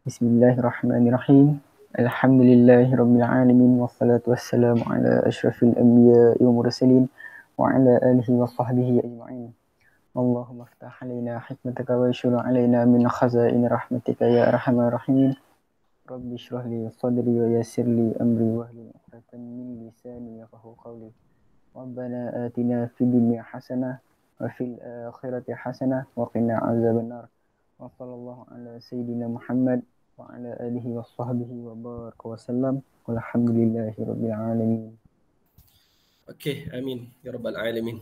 Bismillahirrahmanirrahim. Alhamdulillahirrabbilalamin. Wassalatu wassalamu ala ashrafil anbiya wa mursalin wa ala alihi wa sahbihi ajma'in. Allahumma aftah alaina hikmataka wa yashur alaina min khazain rahmatika ya arhamar rahimin. Rabbi shrah li sadri wa yassir li amri wa hlul 'uqdatam min lisani yafqahu qawli. Rabbana atina fid dunya hasanah wa fil akhirati hasanah wa qina azabannar. Wa sallallahu ala sayyidina Muhammad wa ala alihi wa sahbihi wa baraka wa sallam. Walhamdulillahi rabbil alamin. Okey, amin ya rabbal alamin.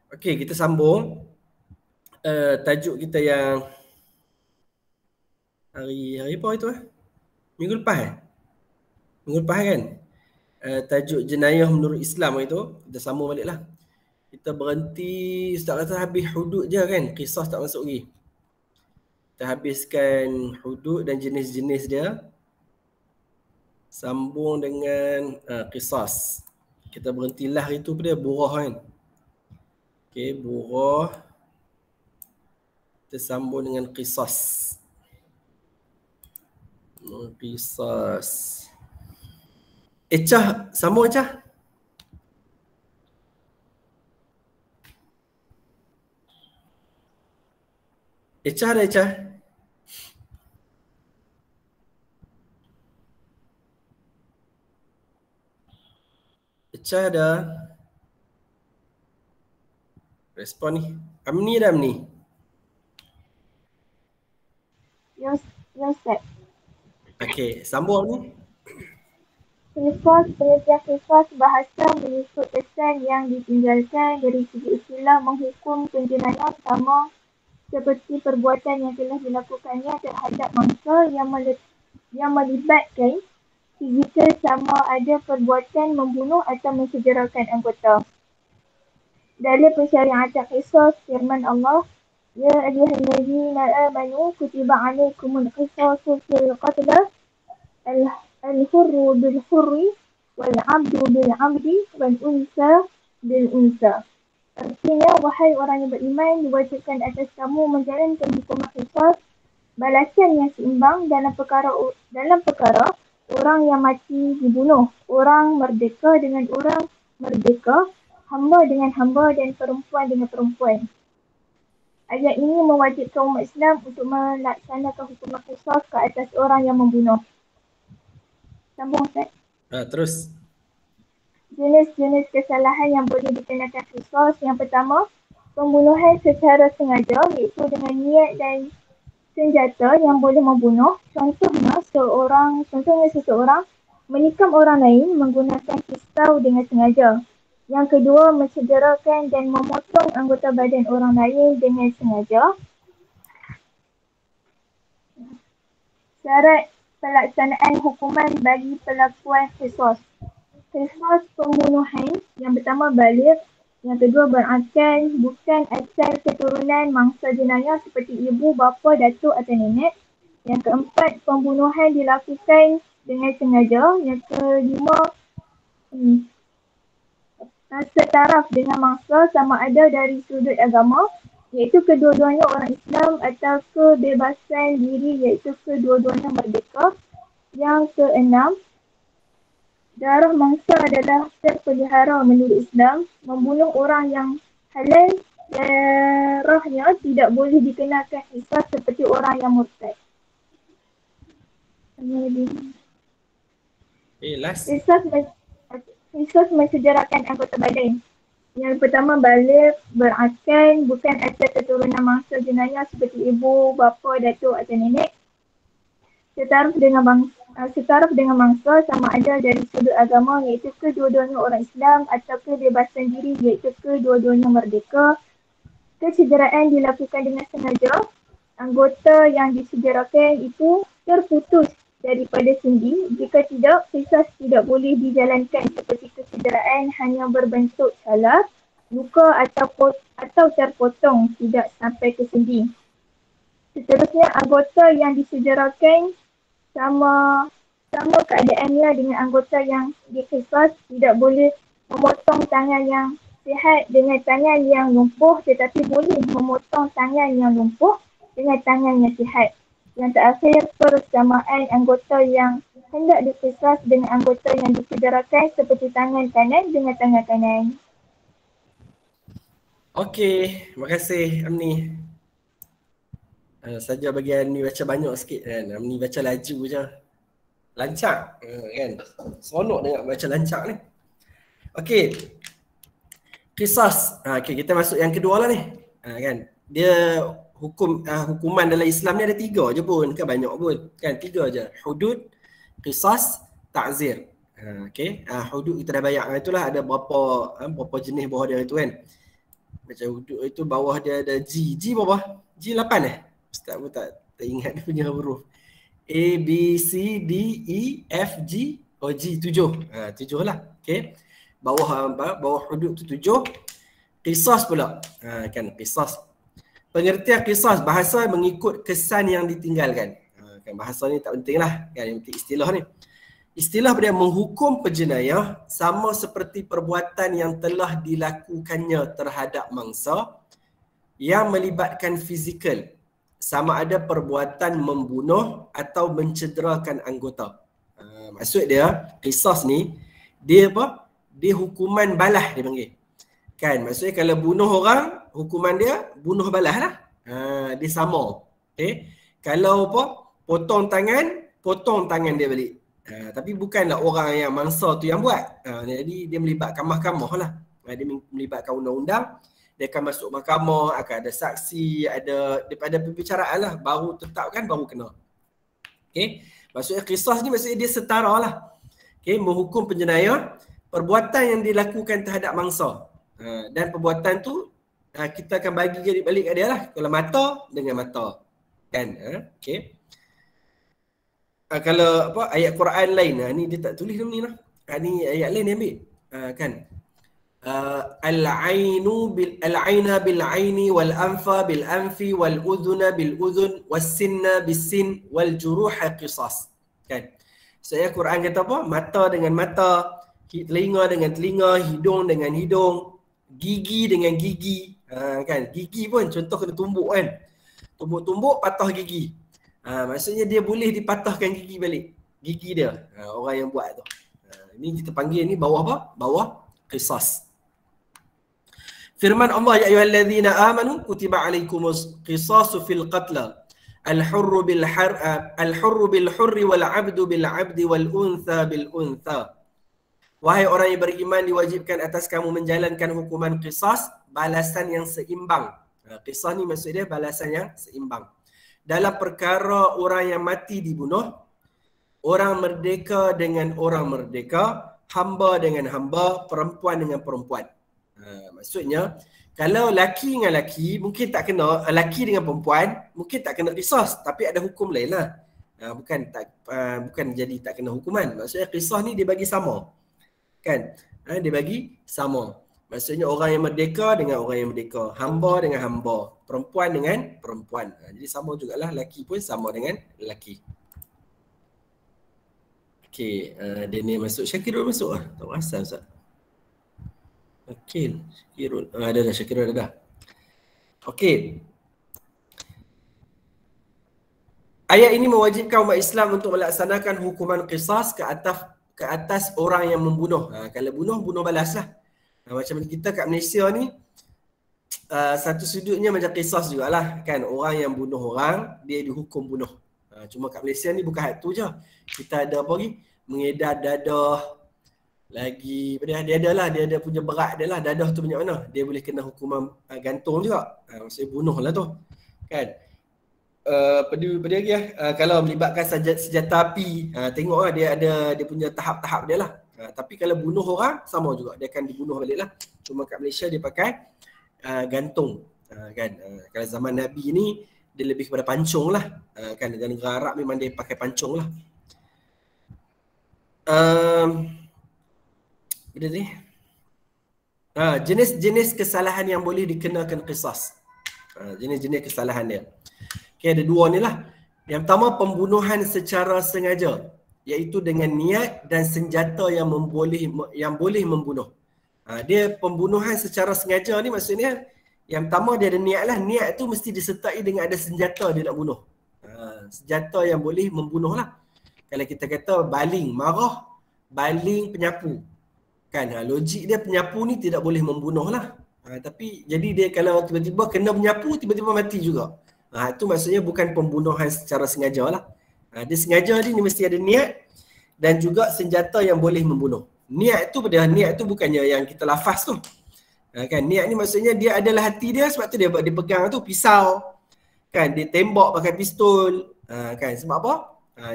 Okey, kita sambung tajuk kita yang hari apa itu Minggu lepas Minggu lepas kan? Tajuk jenayah menurut Islam itu, kita sambung baliklah. Kita berhenti, Ustaz kata habis hudud je kan, qisas tak masuk lagi. Kita habiskan hudud dan jenis-jenis dia. Sambung dengan qisas. Kita berhentilah itu pada burah kan. Okey, burah. Kita sambung dengan qisas. Qisas. Ecah, sambung Ecah. Ecah ada Ecah. Ecah ada. Respon ni. Amni dah Amni. Ya Ustaz. Okey, sambung ni. Penelitian qisas bahasa menyusun kesan yang ditinggalkan dari segi istilah menghukum penjenayah sama seperti perbuatan yang telah dilakukannya terhadap mangsa yang melibatkan fizikal sama ada perbuatan membunuh atau mensegerakan anggota. Dalil pensyariatan qisas firman Allah, Ya ayyuhallazina amanu kutiba alaikumul qisasu fil qatla al-hurru bil-hurri wal-'abdu bil-'abdi wal-unsa bil-unsa. Artinya, wahai orang yang beriman, diwajibkan atas kamu menjalankan hukuman qisas, balasan yang seimbang dalam perkara orang yang mati dibunuh, orang merdeka dengan orang merdeka, hamba dengan hamba dan perempuan dengan perempuan. Ayat ini mewajibkan umat Islam untuk melaksanakan hukuman qisas ke atas orang yang membunuh. Sambung Ustaz. Terus. Jenis-jenis kesalahan yang boleh dikenakan qisas. Yang pertama, pembunuhan secara sengaja, iaitu dengan niat dan senjata yang boleh membunuh. Contohnya seseorang menikam orang lain menggunakan pisau dengan sengaja. Yang kedua, mencederakan dan memotong anggota badan orang lain dengan sengaja. Syarat pelaksanaan hukuman bagi pelakuan qisas. Qisas pembunuhan yang pertama baligh, yang kedua berakal, bukan asal keturunan mangsa jenayah seperti ibu, bapa, datuk atau nenek. Yang keempat, pembunuhan dilakukan dengan sengaja. Yang kelima, setaraf dengan mangsa sama ada dari sudut agama, iaitu kedua-duanya orang Islam, atau kebebasan diri, iaitu kedua-duanya merdeka. Yang keenam, darah mangsa adalah terpelihara menurut Islam. Membunuh orang yang halal darahnya tidak boleh dikenakan qisas seperti orang yang murtad. Last. Qisas mensegerakan anggota badan. Yang pertama, baligh, berakal, bukan asal keturunan mangsa jenayah seperti ibu, bapa, datuk atau nenek. Setaraf dengan mangsa sama ada dari sudut agama, iaitu kedua-duanya orang Islam, atau kebebasan diri, iaitu kedua-duanya merdeka. Kecederaan dilakukan dengan sengaja. Anggota yang disegerakan itu terputus daripada sendi. Jika tidak, qisas tidak boleh dijalankan seperti kecederaan hanya berbentuk calar, luka atau terpotong tidak sampai ke sendi. Seterusnya, anggota yang disegerakan sama keadaannya dengan anggota yang diqisas, tidak boleh memotong tangan yang sihat dengan tangan yang lumpuh, tetapi boleh memotong tangan yang lumpuh dengan tangan yang sihat. Yang terakhir, persamaan anggota yang hendak diqisas dengan anggota yang disegerakan seperti tangan kanan dengan tangan kanan. Okey, terima kasih Amni. Saja bagian ni baca banyak sikit kan. Amni baca laju je. Lancak kan. Seronok dengar baca lancak ni. Okey. Qisas. Okay, kita masuk yang kedua lah ni. Kan. Dia hukuman dalam Islam ni ada 3 je pun. Kan banyak pun. Kan 3 je. Hudud, qisas, ta'zir. Okey. Hudud kita dah bayar. Itulah ada berapa jenis bawah dia itu kan. Macam hudud itu bawah dia ada G. G berapa? G 8 Ustaz pun tak ingat dia punya huruf. A, B, C, D, E, F, G. Oh G 7. 7 lah. Okey. Bawah hudud tu 7. Qisas pula. Kan qisas. Pengertian qisas, bahasa mengikut kesan yang ditinggalkan. Kan bahasa ni tak penting lah. Kan yang penting istilah ni. Istilah dia menghukum penjenayah sama seperti perbuatan yang telah dilakukannya terhadap mangsa yang melibatkan fizikal, sama ada perbuatan membunuh atau mencederakan anggota. Maksud dia, qisas ni, dia apa? Dia hukuman balas dia panggil. Kan, maksudnya kalau bunuh orang, hukuman dia bunuh balas lah. Dia sama. Okay? Kalau apa? Potong tangan dia balik. Tapi bukanlah orang yang mangsa tu yang buat. Jadi dia melibatkan mahkamah lah. Dia melibatkan undang-undang. Dia akan masuk mahkamah, akan ada saksi, ada daripada pembicaraan lah. Baru tetapkan, baru kena. Okay? Maksudnya qisas ni maksudnya dia setara lah. Okay? Menghukum penjenayah perbuatan yang dilakukan terhadap mangsa. Dan perbuatan tu kita akan bagi balik kat dia lah. Kalau mata dengan mata. Kan? Okay? Kalau apa ayat Quran lain, ni dia tak tulis dalam ni lah. Ni ayat lain dia ambil. Kan? Al-aina bil-aini wal-anfa bil-anfi wal-udhuna bil-udhun was-sinna bis-sin wal-juruha qisas. Kan? So ayat Quran kata apa? Mata dengan mata, telinga dengan telinga, hidung dengan hidung, gigi dengan gigi. Kan? Gigi pun contoh kena tumbuk kan. Tumbuk-tumbuk patah gigi. Maksudnya dia boleh dipatahkan gigi balik. Gigi dia. Orang yang buat tu. Ini kita panggil ni bawah apa? Bawah qisas. Firman Allah, ya ayyuhallazina amanu kutiba alaikumus qisasu fil qatla. Al-hurru bil-hurri wal-'abdu bil-'abdi wal-untha bil-untha. Wahai orang yang beriman, diwajibkan atas kamu menjalankan hukuman qisas, balasan yang seimbang. Qisas ni maksud dia balasan yang seimbang. Dalam perkara orang yang mati dibunuh, orang merdeka dengan orang merdeka, hamba dengan hamba, perempuan dengan perempuan. Maksudnya, kalau laki dengan laki, mungkin tak kena, laki dengan perempuan, mungkin tak kena qisas, tapi ada hukum lain lah. Bukan jadi tak kena hukuman. Maksudnya qisas ni dia bagi sama. Kan? Dia bagi sama. Maksudnya orang yang merdeka dengan orang yang merdeka, hamba dengan hamba, perempuan dengan perempuan. Jadi sama jugalah, lelaki pun sama dengan lelaki. Okey, dia ni masuk. Syakirul masuk lah. Tak asal Ustaz. Okey, Syakirul. Dah Syakirul dah. Okey. Ayat ini mewajibkan umat Islam untuk melaksanakan hukuman qisas ke atas orang yang membunuh. Kalau bunuh balas lah. Macam kita kat Malaysia ni, satu sudutnya macam qisas jugalah kan. Orang yang bunuh orang, dia dihukum bunuh. Cuma kat Malaysia ni bukan hal tu je. Kita ada apa lagi? Mengedar dadah. Lagi, dia ada punya berat dia lah. Dadah tu banyak mana? Dia boleh kena hukuman gantung juga. Maksudnya bunuh lah tu. Kan? Pada lagi kalau melibatkan senjata api, tengoklah dia ada dia punya tahap-tahap dia lah. Tapi kalau bunuh orang, sama juga. Dia akan dibunuh balik lah. Cuma kat Malaysia dia pakai gantung. Kan? Kalau zaman Nabi ni, dia lebih kepada pancung lah. Kan? Dalam negara Arab memang dia pakai pancung lah. Benda ni. Jenis-jenis kesalahan yang boleh dikenakan qisas. Jenis-jenis kesalahan dia. Okay, ada 2 ni lah. Yang pertama, pembunuhan secara sengaja. Iaitu dengan niat dan senjata yang boleh membunuh. Dia pembunuhan secara sengaja ni maksudnya Yang pertama dia ada niat lah. Niat tu mesti disertai dengan ada senjata dia nak bunuh. Senjata yang boleh membunuh lah. Kalau kita kata baling, marah, baling, penyapu. Kan, logik dia penyapu ni tidak boleh membunuh lah. Tapi jadi dia kalau tiba-tiba kena penyapu, tiba-tiba mati juga. Itu maksudnya bukan pembunuhan secara sengaja lah. Dia sengaja ni mesti ada niat dan juga senjata yang boleh membunuh. Niat tu bukannya yang kita lafaz tu. Kan, niat ni maksudnya dia adalah hati dia, sebab tu dia pegang tu pisau. Kan, dia tembak pakai pistol. Kan, sebab apa?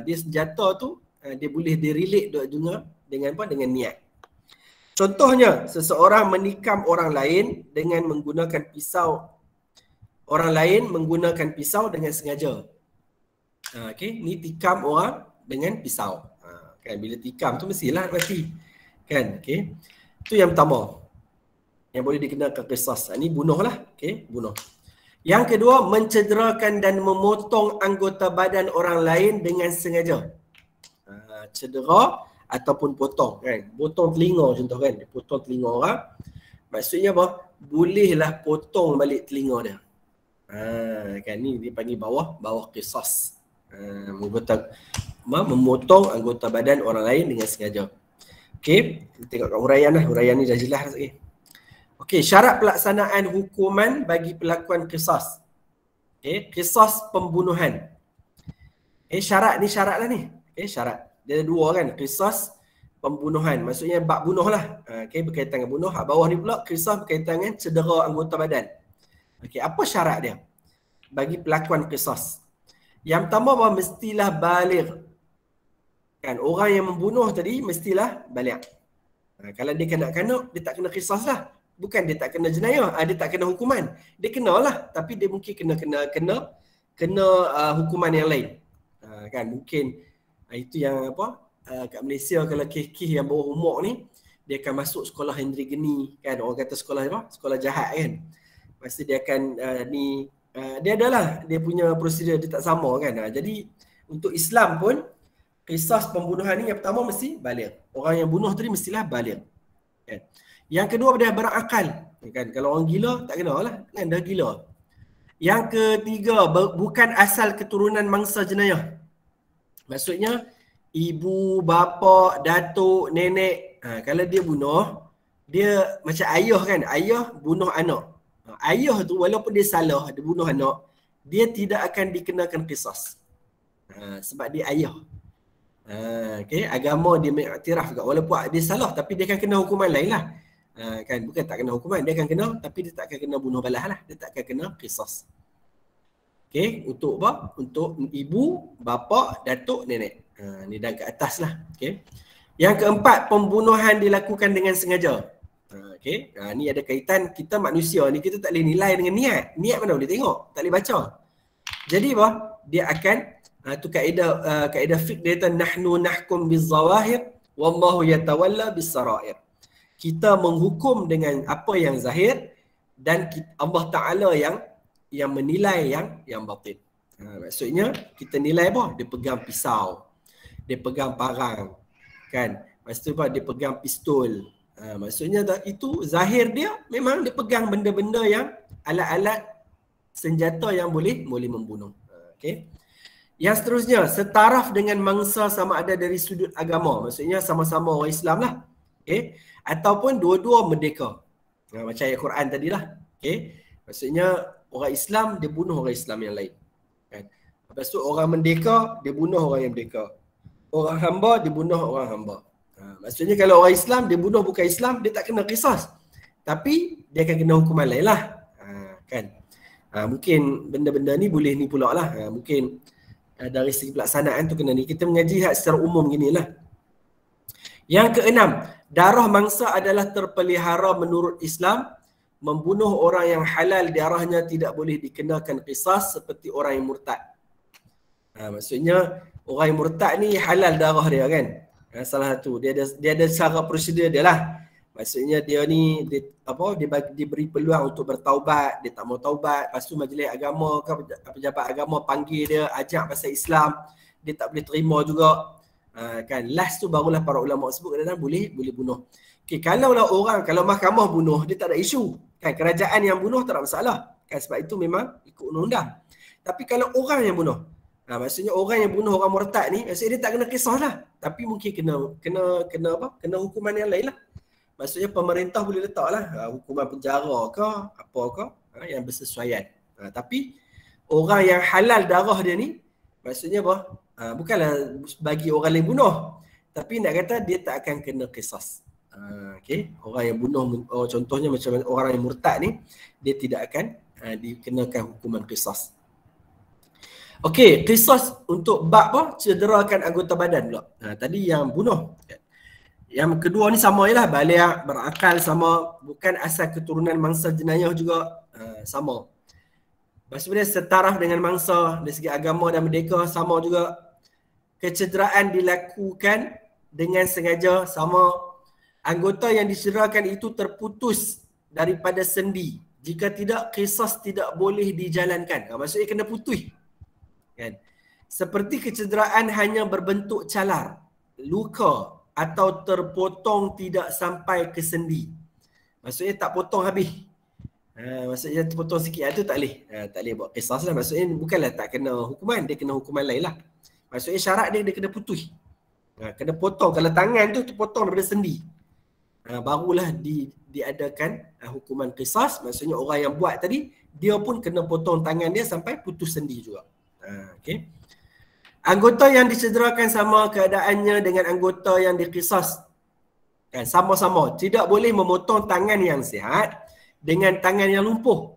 Dia senjata tu dia boleh direlate dengan apa? Dengan niat. Contohnya, seseorang menikam orang lain dengan menggunakan pisau. Orang lain menggunakan pisau dengan sengaja. Okey, ni tikam orang dengan pisau. Kan, bila tikam tu mestilah mati. Kan, okey. Itu yang pertama. Yang boleh dikenakan qisas. Ni bunuh lah. Okey, bunuh. Yang kedua, mencederakan dan memotong anggota badan orang lain dengan sengaja. Cedera ataupun potong, kan. Potong telinga contoh, kan. Dia potong telinga orang. Maksudnya apa? Bolehlah potong balik telinga dia. Kan, ni dia panggil bawah qisas. Memotong anggota badan orang lain dengan sengaja. Okey, kita tengok kat huraian lah. Huraian ni dah jelas lagi. Okey, syarat pelaksanaan hukuman bagi pelakuan qisas. Okey, qisas pembunuhan. Syarat lah ni. Okey, syarat. Dia ada dua, kan. Qisas pembunuhan. Maksudnya bab bunuh lah. Okey, berkaitan dengan bunuh. Hak bawah ni pula qisas berkaitan dengan cedera anggota badan. Okey, apa syarat dia bagi pelakuan qisas? Yang pertama, mestilah baligh. Kan, orang yang membunuh tadi mestilah baligh. Kalau dia kanak-kanak, dia tak kena qisas lah. Bukan dia tak kena jenayah, dia tak kena hukuman. Dia kenalah, tapi dia mungkin kena hukuman yang lain. Kan, mungkin itu yang apa? Kat Malaysia kalau kes-kes yang bawah umur ni, dia akan masuk sekolah Hendri Geni, kan. Orang kata sekolah apa? Sekolah jahat, kan. Pasti dia akan dia adalah dia punya prosedur dia tak sama, kan. Jadi untuk Islam pun qisas pembunuhan ni yang pertama mesti baligh. Orang yang bunuh tadi mestilah baligh. Kan. Yang kedua dia berakal. Kan, kalau orang gila tak kenalah, kan, dah gila. Yang ketiga, bukan asal keturunan mangsa jenayah. Maksudnya ibu, bapa, datuk, nenek. Kalau dia bunuh, dia macam ayah, kan. Ayah bunuh anak. Ayah tu walaupun dia salah, dia bunuh anak, dia tidak akan dikenakan qisas. Sebab dia ayah. Okay, agama dia mengiktiraf juga walaupun dia salah, tapi dia akan kena hukuman lain lah. Kan, bukan tak kena hukuman, dia akan kena, tapi dia tak akan kena bunuh balas lah. Dia tak akan kena qisas. Okay, untuk apa? Untuk ibu, bapa, datuk, nenek. Ni dah ke atas lah. Okay. Yang keempat, pembunuhan dilakukan dengan sengaja. Okay. Ni ada kaitan kita manusia ni, kita tak boleh nilai dengan niat. Niat mana boleh tengok, tak boleh baca. Jadi apa? Dia akan tu kaedah fiqh dia kata nahnu nahkum bizawahir wallahu yatawalla bisarair. Kita menghukum dengan apa yang zahir dan Allah Taala yang menilai yang batin. Maksudnya kita nilai apa? Dia pegang pisau, dia pegang parang, kan. Lepas tu apa? Dia pegang pistol. Maksudnya itu zahir dia memang dia pegang benda-benda yang alat-alat senjata yang boleh membunuh. Okey. Yang seterusnya, setaraf dengan mangsa sama ada dari sudut agama. Maksudnya sama-sama orang Islam lah. Okey. Ataupun dua-dua merdeka. Macam ayat Quran tadilah. Okey. Maksudnya orang Islam dia bunuh orang Islam yang lain. Kan? Lepas tu orang merdeka dia bunuh orang yang merdeka. Orang hamba dia bunuh orang hamba. Maksudnya kalau orang Islam dia bunuh bukan Islam, dia tak kena qisas. Tapi dia akan kena hukuman lain lah. Kan? Mungkin benda-benda ni boleh ni pula lah. Mungkin dari segi pelaksanaan tu kena ni. Kita mengaji secara umum gini lah. Yang keenam, darah mangsa adalah terpelihara menurut Islam. Membunuh orang yang halal darahnya tidak boleh dikenakan qisas seperti orang yang murtad. Maksudnya orang yang murtad ni halal darah dia, kan. Salah satu dia ada cara prosedur dia lah. Maksudnya dia ni diberi peluang untuk bertaubat, dia tak mau taubat, lepas tu majlis agama ke pejabat agama panggil dia ajak pasal Islam, dia tak boleh terima juga. Kan, last tu barulah para ulama sebut kadang-kadang boleh bunuh. Okey, kalau mahkamah bunuh dia tak ada isu, Kan kerajaan yang bunuh tak ada masalah. Kan sebab itu memang ikut undang-undang. Tapi kalau orang yang bunuh, maksudnya orang yang bunuh orang murtad ni, maksudnya dia tak kena kisah lah. Tapi mungkin kena apa? Kena hukuman yang lain lah. Maksudnya pemerintah boleh letak lah hukuman penjara ke, apa ke, yang bersesuaian. Tapi orang yang halal darah dia ni, maksudnya apa? Bukanlah bagi orang lain bunuh. Tapi nak kata dia tak akan kena kisah. Okay. Orang yang bunuh, contohnya macam orang yang murtad ni, dia tidak akan dikenakan hukuman qisas. Okey, qisas untuk bab apa? Cederakan anggota badan pula. Tadi yang bunuh. Yang kedua ni sama je lah, baligh, berakal sama, bukan asal keturunan mangsa jenayah juga sama. Maksudnya setaraf dengan mangsa dari segi agama dan merdeka sama juga. Kecederaan dilakukan dengan sengaja sama. Anggota yang dicederakan itu terputus daripada sendi. Jika tidak, qisas tidak boleh dijalankan. Maksudnya kena putus. Kan? Seperti kecederaan hanya berbentuk calar, luka atau terpotong tidak sampai ke sendi. Maksudnya tak potong habis. Maksudnya terpotong sikit itu tak boleh. Tak boleh buat qisas lah. Maksudnya bukanlah tak kena hukuman, dia kena hukuman lain lah. Maksudnya syarat dia kena putus. Kena potong. Kalau tangan tu terpotong daripada sendi, barulah diadakan hukuman qisas. Maksudnya orang yang buat tadi, dia pun kena potong tangan dia sampai putus sendi juga. Okay. Anggota yang dicederakan sama keadaannya dengan anggota yang diqisas. Kan, sama-sama. Tidak boleh memotong tangan yang sihat dengan tangan yang lumpuh.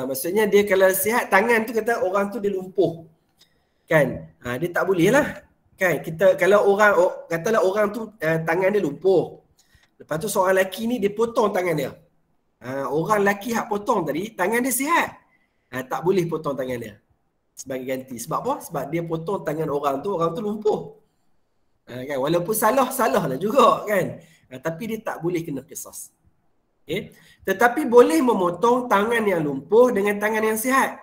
Maksudnya dia kalau sihat, tangan tu kata orang tu dia lumpuh. Kan? Dia tak boleh lah. Kan? Kita kalau orang, katalah orang tu tangan dia lumpuh. Lepas tu seorang lelaki ni dia potong tangan dia. Orang lelaki hak potong tadi, tangan dia sihat. Tak boleh potong tangan dia sebagai ganti. Sebab apa? Sebab dia potong tangan orang tu lumpuh. Kan? Walaupun salah lah juga kan. Tapi dia tak boleh kena qisas. Okay? Tetapi boleh memotong tangan yang lumpuh dengan tangan yang sihat.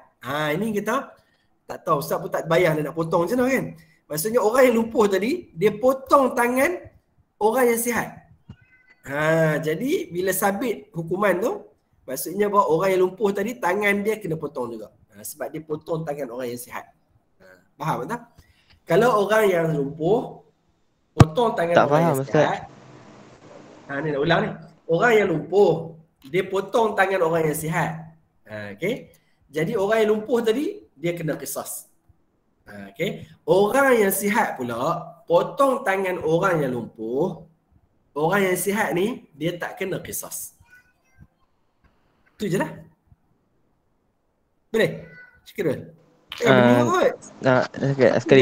Ini kita tak tahu, Ustaz pun tak bayang dia nak potong macam mana kan. Maksudnya orang yang lumpuh tadi, dia potong tangan orang yang sihat. Jadi bila sabit hukuman tu, maksudnya bahawa orang yang lumpuh tadi, tangan dia kena potong juga. Sebab dia potong tangan orang yang sihat. Faham tak? Kalau orang yang lumpuh, potong tangan tak orang faham, yang sihat. Ni nak ulang ni. Orang yang lumpuh, dia potong tangan orang yang sihat. Okay? Jadi orang yang lumpuh tadi, dia kena qisas. Okay? Orang yang sihat pula, potong tangan orang yang lumpuh, orang yang sihat ni, dia tak kena qisas. Itu je lah. Boleh? Syukur. Sekali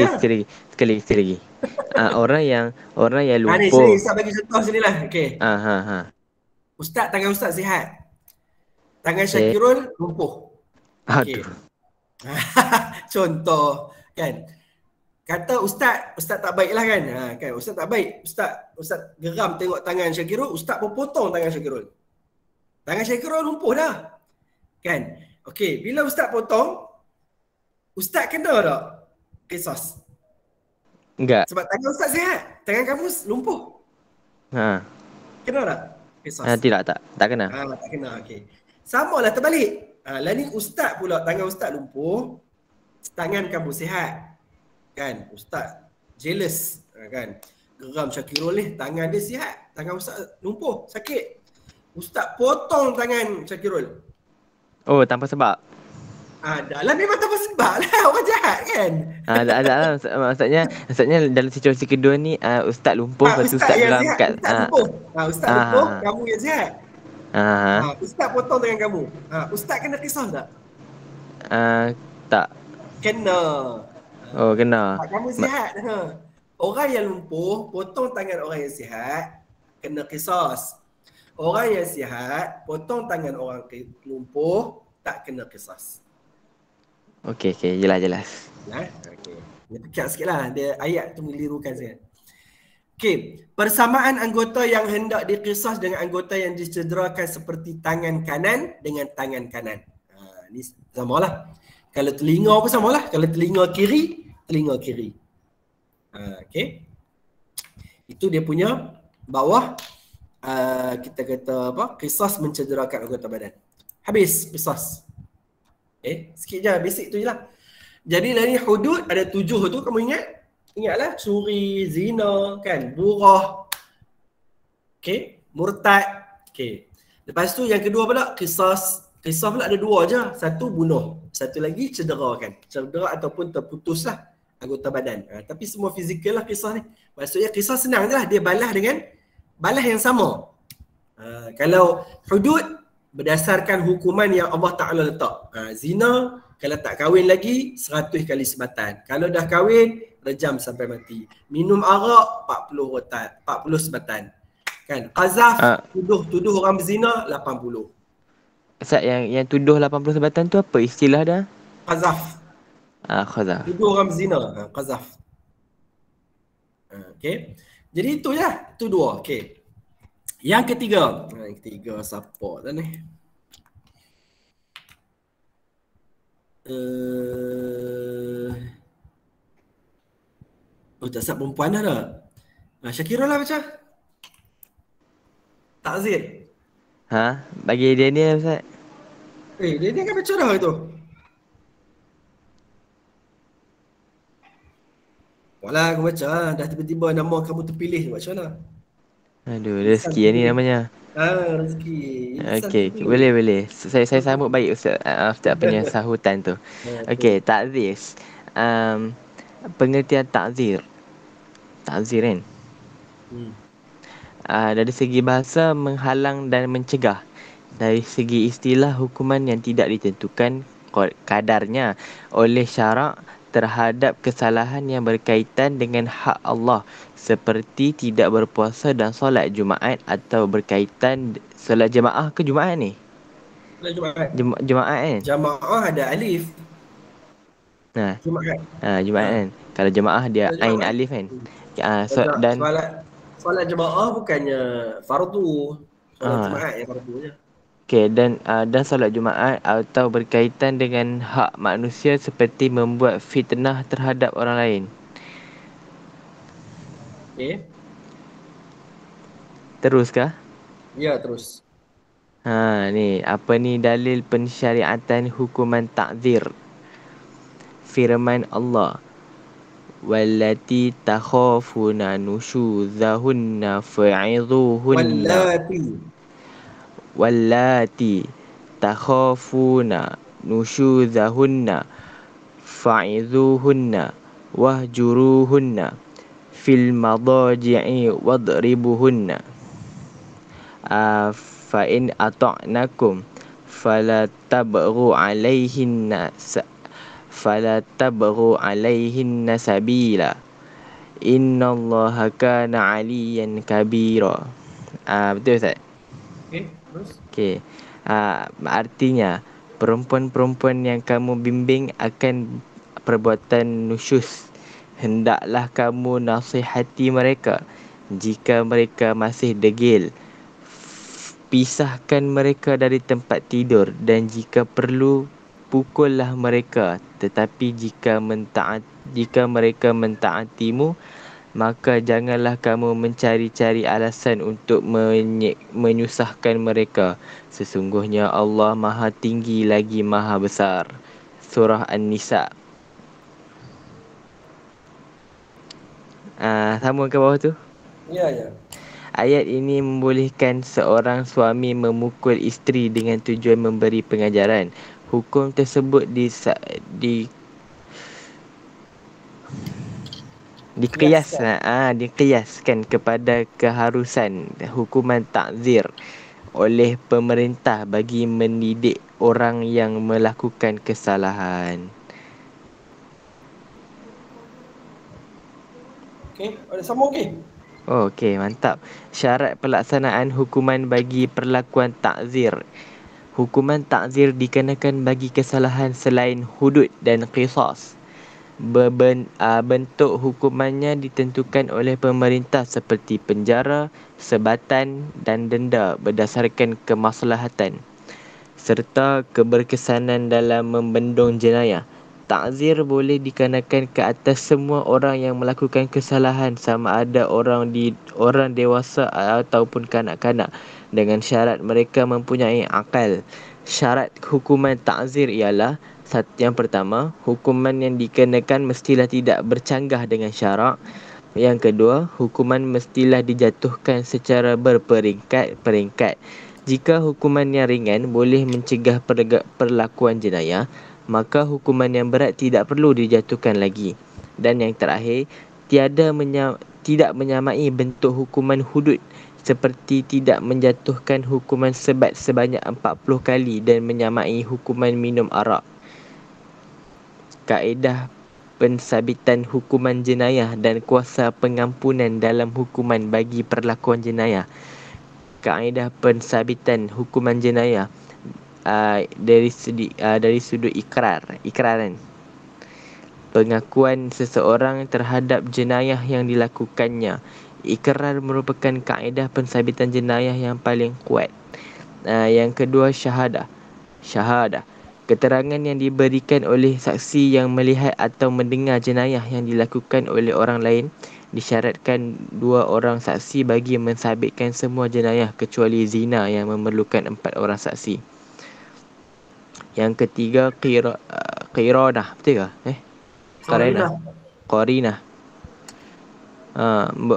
lagi. Orang yang lumpuh. Ni sini Ustaz bagi contoh sini lah. Okey. Ustaz, tangan Ustaz sihat. Tangan Syakirul lumpuh. Okay. Contoh kan. Kata Ustaz tak baik lah kan. Kan Ustaz tak baik. Ustaz geram tengok tangan Syakirul, Ustaz pun potong tangan Syakirul. Tangan Syakirul lumpuh dah. Kan? Okey, bila Ustaz potong, Ustaz kena tak qisas? Enggak. Sebab tangan Ustaz sihat, tangan kamu lumpuh. Kena tak qisas? Tak kena. Tak kena. Okey. Samalah terbalik. Lah ni Ustaz pula, tangan Ustaz lumpuh, tangan kamu sihat. Kan? Ustaz jealous, kan? Geram Syakirul ni, tangan dia sihat, tangan Ustaz lumpuh, sakit. Ustaz potong tangan Syakirul. Oh, tanpa sebab. Dah memang tanpa sebab lah, orang jahat kan. Ada lah. Maksudnya dalam situasi kedua ni Ustaz lumpuh, lepas tu Ustaz geram kat Ustaz lumpuh, kamu yang sihat. Ustaz potong tangan kamu. Ustaz kena qisas tak? Tak. Kena. Oh, kena. Kamu sihat. Orang yang lumpuh potong tangan orang yang sihat, kena qisas. Orang yang sihat potong tangan orang lumpuh, tak kena qisas. Okey, jelas. Okey. Dia pekat sikitlah, dia ayat tu melirukan sikit. Okey, persamaan anggota yang hendak diqisas dengan anggota yang dicederakan seperti tangan kanan dengan tangan kanan. Ni samalah. Kalau telinga pun samalah. Kalau telinga kiri. Okey. Itu dia punya bawah kita kata apa? Qisas mencederakan anggota badan. Habis qisas. Sikit je, basic tu je lah. Jadi dari hudud ada 7 tu, kamu ingat? Ingatlah, curi, zina, kan, burah, murtad. Lepas tu yang kedua pula qisas. Qisas pula ada 2 je. Satu bunuh, satu lagi cedera, kan. Cedera ataupun terputuslah anggota badan. Tapi semua fizikal lah qisas ni. Maksudnya qisas senang je lah, dia balas dengan balas yang sama. Kalau hudud berdasarkan hukuman yang Allah Ta'ala letak. Zina, kalau tak kahwin lagi 100 kali sebatan. Kalau dah kahwin, rejam sampai mati. Minum arak 40 rotan, 40 sebatan. Kan? Qazaf, tuduh orang berzina 80. Ustaz, yang tuduh 80 sebatan tu apa istilah dah? Qazaf. Qazaf. Tuduh orang berzina, qazaf. Jadi itu je, itu 2. Yang ketiga. Yang ketiga siapa dah ni? Tak siap perempuan dah tak? Syakira lah macam. Takzir. Bagi dia ni Ustaz. Dia kan baca dah itu. Walah, aku baca lah. Dah tiba-tiba nama kamu terpilih. Macam mana? Aduh, rezeki ni namanya. Rezeki. Okey, boleh. Saya sambut baik Ustaz. Ustaz punya sahutan tu. Okey, takzir. Pengertian takzir. Takzir kan? Dari segi bahasa, menghalang dan mencegah. Dari segi istilah, hukuman yang tidak ditentukan kadarnya oleh syarak terhadap kesalahan yang berkaitan dengan hak Allah, seperti tidak berpuasa dan solat Jumaat, atau berkaitan solat jemaah ke Jumaat ni? Jumaat kan? Jamaah ada alif. Jumaat kan? Kalau jemaah dia ain alif kan? Dan solat jemaah bukannya fardu. Solat Jumaat yang fardu je. Dan solat Jumaat atau berkaitan dengan hak manusia seperti membuat fitnah terhadap orang lain. Teruskah? Ya, terus. Ni apa ni dalil pensyariatan hukuman takzir? Firman Allah, wallati takhafuna nusyuzahunna fa'idhuhunna. Wallati takhafuna nusyuzahunna fa'idhuhunna wahjuruhunna fil madaji'i wadribuhunna. Fa in ata'nakum fala tabghu alaihinna sabila innallaha kana aliyan kabira. Betul Ustaz? Terus. Artinya perempuan-perempuan yang kamu bimbing akan perbuatan nusyus, hendaklah kamu nasihati mereka. Jika mereka masih degil, pisahkan mereka dari tempat tidur, dan jika perlu pukullah mereka. Tetapi jika mereka mentaatimu, maka janganlah kamu mencari-cari alasan untuk menyusahkan mereka. Sesungguhnya Allah Maha Tinggi lagi Maha Besar. Surah An-Nisa. Sama ke bawah tu? Ya. Ayat ini membolehkan seorang suami memukul isteri dengan tujuan memberi pengajaran. Hukum tersebut dikiaskan kepada keharusan hukuman takzir oleh pemerintah bagi mendidik orang yang melakukan kesalahan. Ada sama Okey, mantap. Syarat pelaksanaan hukuman bagi perlakuan takzir. Hukuman takzir dikenakan bagi kesalahan selain hudud dan qisas. Bentuk hukumannya ditentukan oleh pemerintah seperti penjara, sebatan dan denda berdasarkan kemaslahatan serta keberkesanan dalam membendung jenayah. Ta'zir boleh dikenakan ke atas semua orang yang melakukan kesalahan, sama ada orang dewasa ataupun kanak-kanak, dengan syarat mereka mempunyai akal. Syarat hukuman ta'zir ialah yang pertama, hukuman yang dikenakan mestilah tidak bercanggah dengan syarak. Yang kedua, hukuman mestilah dijatuhkan secara berperingkat-peringkat. Jika hukuman yang ringan boleh mencegah perlakuan jenayah, maka hukuman yang berat tidak perlu dijatuhkan lagi. Dan yang terakhir, tidak menyamai bentuk hukuman hudud, seperti tidak menjatuhkan hukuman sebat sebanyak 40 kali dan menyamai hukuman minum arak. Kaedah pensabitan hukuman jenayah dan kuasa pengampunan dalam hukuman bagi perlakuan jenayah. Kaedah pensabitan hukuman jenayah dari sudut ikraran. Pengakuan seseorang terhadap jenayah yang dilakukannya. Ikrar merupakan kaedah pensabitan jenayah yang paling kuat. Yang kedua, syahadah. Keterangan yang diberikan oleh saksi yang melihat atau mendengar jenayah yang dilakukan oleh orang lain. Disyaratkan 2 orang saksi bagi mensabitkan semua jenayah kecuali zina yang memerlukan 4 orang saksi. Yang ketiga, qiranah. Betul ke? Qarinah.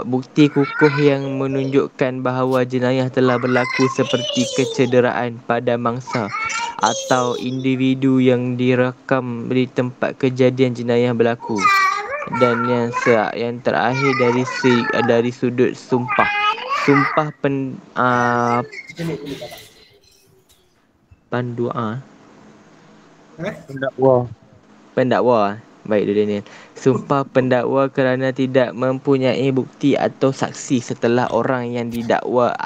Bukti kukuh yang menunjukkan bahawa jenayah telah berlaku, seperti kecederaan pada mangsa atau individu yang direkam di tempat kejadian jenayah berlaku. Dan yang terakhir dari sudut sumpah. Sumpah pendakwa. Baik, Daniel. Sumpah pendakwa kerana tidak mempunyai bukti atau saksi setelah orang yang didakwa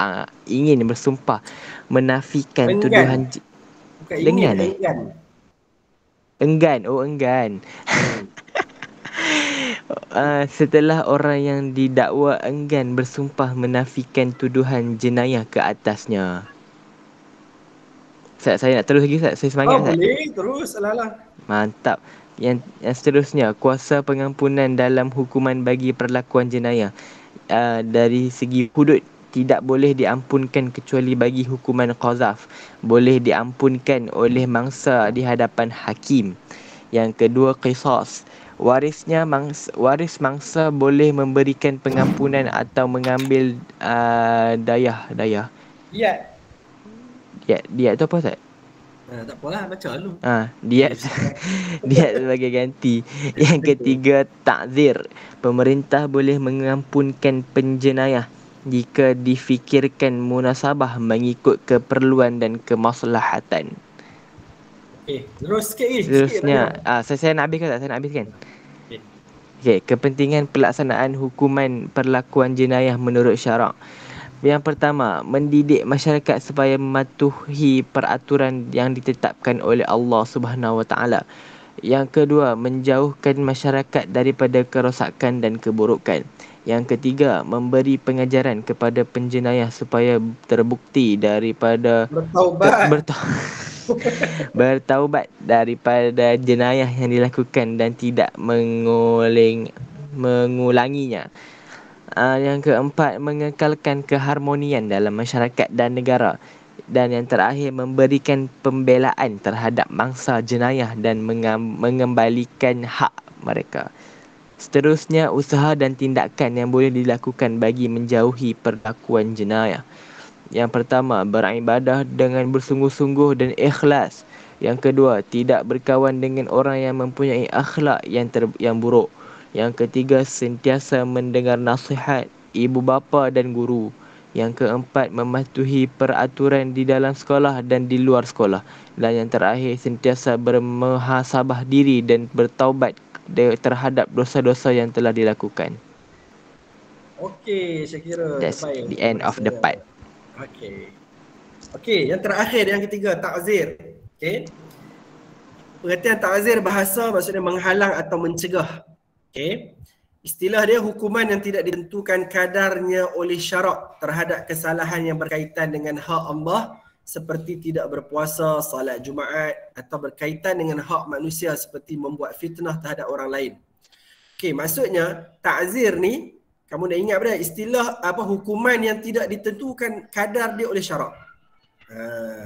ingin bersumpah menafikan tuduhan. Enggan. Setelah orang yang didakwa enggan bersumpah menafikan tuduhan jenayah ke atasnya. Saya nak terus lagi, Ustaz? Saya semangat, Ustaz. Boleh, terus. Alah. Mantap. Yang seterusnya, kuasa pengampunan dalam hukuman bagi perlakuan jenayah. Dari segi hudud, tidak boleh diampunkan kecuali bagi hukuman qazaf. Boleh diampunkan oleh mangsa di hadapan hakim. Yang kedua, qisas. Waris mangsa boleh memberikan pengampunan atau mengambil dayah. Diat tu apa, Ustaz? Tak apalah, baca dulu. Diat sebagai ganti. Yang ketiga, ta'zir. Pemerintah boleh mengampunkan penjenayah jika difikirkan munasabah mengikut keperluan dan kemaslahatan. Terus sikit. Seterusnya, saya nak habiskan. Kepentingan pelaksanaan hukuman perlakuan jenayah menurut syarak. Yang pertama, mendidik masyarakat supaya mematuhi peraturan yang ditetapkan oleh Allah Subhanahu Wa Taala. Yang kedua, menjauhkan masyarakat daripada kerosakan dan keburukan. Yang ketiga, memberi pengajaran kepada penjenayah supaya terbukti daripada bertaubat daripada jenayah yang dilakukan dan tidak mengulanginya. Yang keempat, mengekalkan keharmonian dalam masyarakat dan negara. Dan yang terakhir, memberikan pembelaan terhadap mangsa jenayah dan mengembalikan hak mereka. Seterusnya, usaha dan tindakan yang boleh dilakukan bagi menjauhi perlakuan jenayah. Yang pertama, beribadah dengan bersungguh-sungguh dan ikhlas. Yang kedua, tidak berkawan dengan orang yang mempunyai akhlak yang buruk. Yang ketiga, sentiasa mendengar nasihat ibu bapa dan guru. Yang keempat, mematuhi peraturan di dalam sekolah dan di luar sekolah. Dan yang terakhir, sentiasa bermuhasabah diri dan bertaubat terhadap dosa-dosa yang telah dilakukan. Okey, saya kira that's the end of the part. Okey, yang terakhir, yang ketiga, ta'zir. Okey. Pengertian ta'zir bahasa maksudnya menghalang atau mencegah. Okey. Istilah dia hukuman yang tidak ditentukan kadarnya oleh syarak terhadap kesalahan yang berkaitan dengan hak Allah seperti tidak berpuasa, salat Jumaat atau berkaitan dengan hak manusia seperti membuat fitnah terhadap orang lain. Okey, maksudnya ta'zir ni kamu dah ingat pada istilah apa hukuman yang tidak ditentukan kadar dia oleh syarak.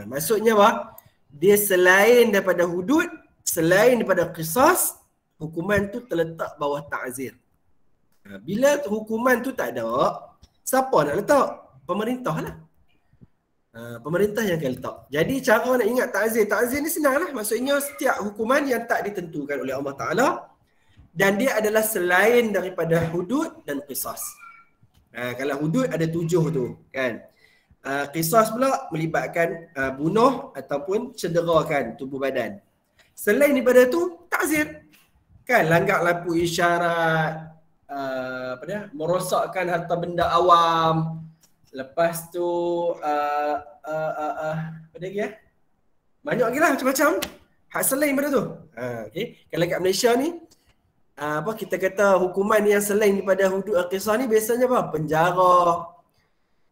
Maksudnya apa? Dia selain daripada hudud, selain daripada qisas, hukuman tu terletak bawah ta'zir. Bila hukuman tu tak ada, siapa nak letak? Pemerintah lah. Pemerintah yang akan letak. Jadi cara nak ingat ta'zir. Ta'zir ni senang lah. Maksudnya setiap hukuman yang tak ditentukan oleh Allah Ta'ala dan dia adalah selain daripada hudud dan qisas. Kalau hudud ada 7 tu kan. Qisas pula melibatkan bunuh ataupun cederakan tubuh badan. Selain daripada tu, ta'zir. Kan langgar lampu isyarat, merosakkan harta benda awam. Lepas tu apa lagi ya? Banyak lagi lah macam-macam. Hak selain daripada tu. Okay. Kalau kat Malaysia ni kita kata hukuman yang selain daripada hudud al-qisas ni biasanya apa? Penjara.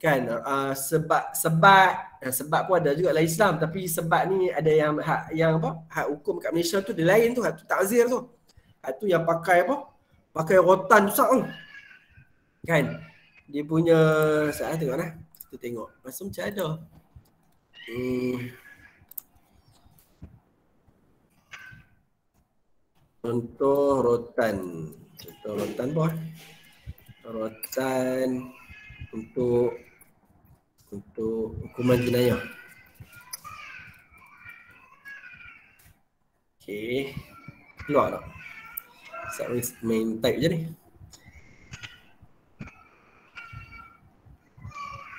Kan sebab pun ada juga dalam Islam, tapi sebab ni ada yang hak hukum kat Malaysia tu dia lain tu, hak tu ta'zir tu. Hak tu yang pakai pakai rotan besar tu. Kan? Dia punya saya tengoklah. Kita tengok. Masa macam ada. Contoh rotan. Contoh rotan apa? Rotan untuk hukuman jenayah. Okey. Keluar tak? Saya main type je ni.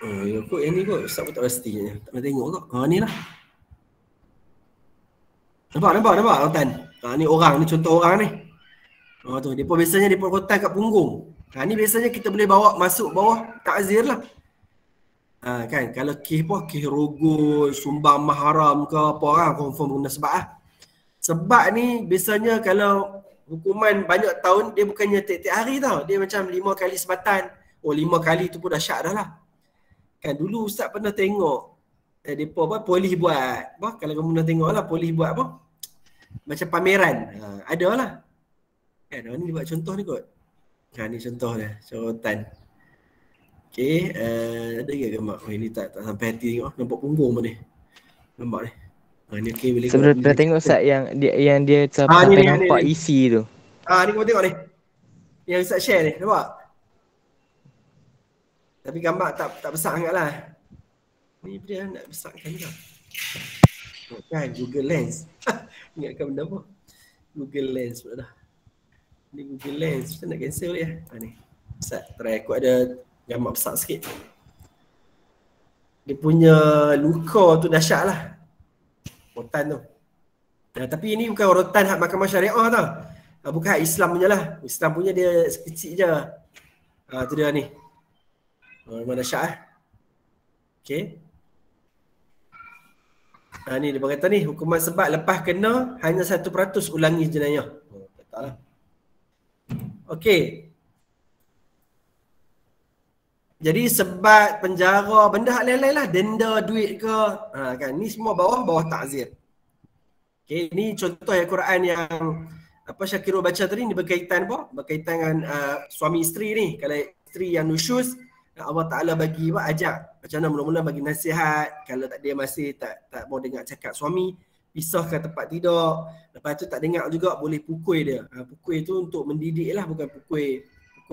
Yang ni kot. Ustaz pun tak pasti je. Tak pernah tengok kot. Ni lah. Nampak rotan. Ni orang ni, contoh orang ni. Tu depa biasanya depa rotan kat punggung. Ni biasanya kita boleh bawa masuk bawah ta'zir lah. Kan kalau kes rogol, sumbang maharam ke apa orang confirm guna sebab lah. Sebab ni biasanya kalau hukuman banyak tahun dia bukannya tiap-tiap hari tau. Dia macam 5 kali sebatan. 5 kali tu pun dah syak dah lah. Kan dulu Ustaz pernah tengok depa polis buat. Kalau kamu pernah tengok lah polis buat apa? Macam pameran. Ada lah. Kan ni buat contoh ni kot. Ni contoh dia, sorotan. Okey, ada ke gambar? Ini tak sampai hati tengok. Nampak punggung pun ni. Nampak ni. Ni okey boleh. Sebenarnya tengok Ustaz yang dia sampai nampak isi tu. Ni kau tengok ni. Yang Ustaz share ni, nampak? Tapi gambar tak besar sangatlah. Ni dia nak besarkan juga. Kan Google Lens. Ingatkan benda apa? Google Lens pula dah. Ni Google Lens, kita nak cancel dia. Ni. Ustaz, try aku ada gambar besar sikit. Dia punya luka tu dahsyat lah. Rotan tu. Tapi ini bukan rotan hak mahkamah syariah tau. Bukan hak Islam punya lah. Islam punya dia kecil je. Tu dia ni. Memang dahsyat lah. Okay. Ni dia berkata ni, hukuman sebab lepas kena hanya 1% ulangi jenayah. Tak lah. Okey. Jadi sebat, penjara, benda hak lain-lain lah, denda, duit ke, kan ni semua bawah ta'zir. Okey, ni contoh ayat Quran yang Syakirul baca tadi ni berkaitan berkaitan dengan suami isteri ni. Kalau isteri yang nusyuz, Allah Ta'ala bagi ajak macam mana mula-mula bagi nasihat. Kalau tak dia masih tak mau dengar cakap suami, pisahkan tempat tidur. Lepas tu tak dengar juga boleh pukul dia. Pukul tu untuk mendidik lah, bukan pukul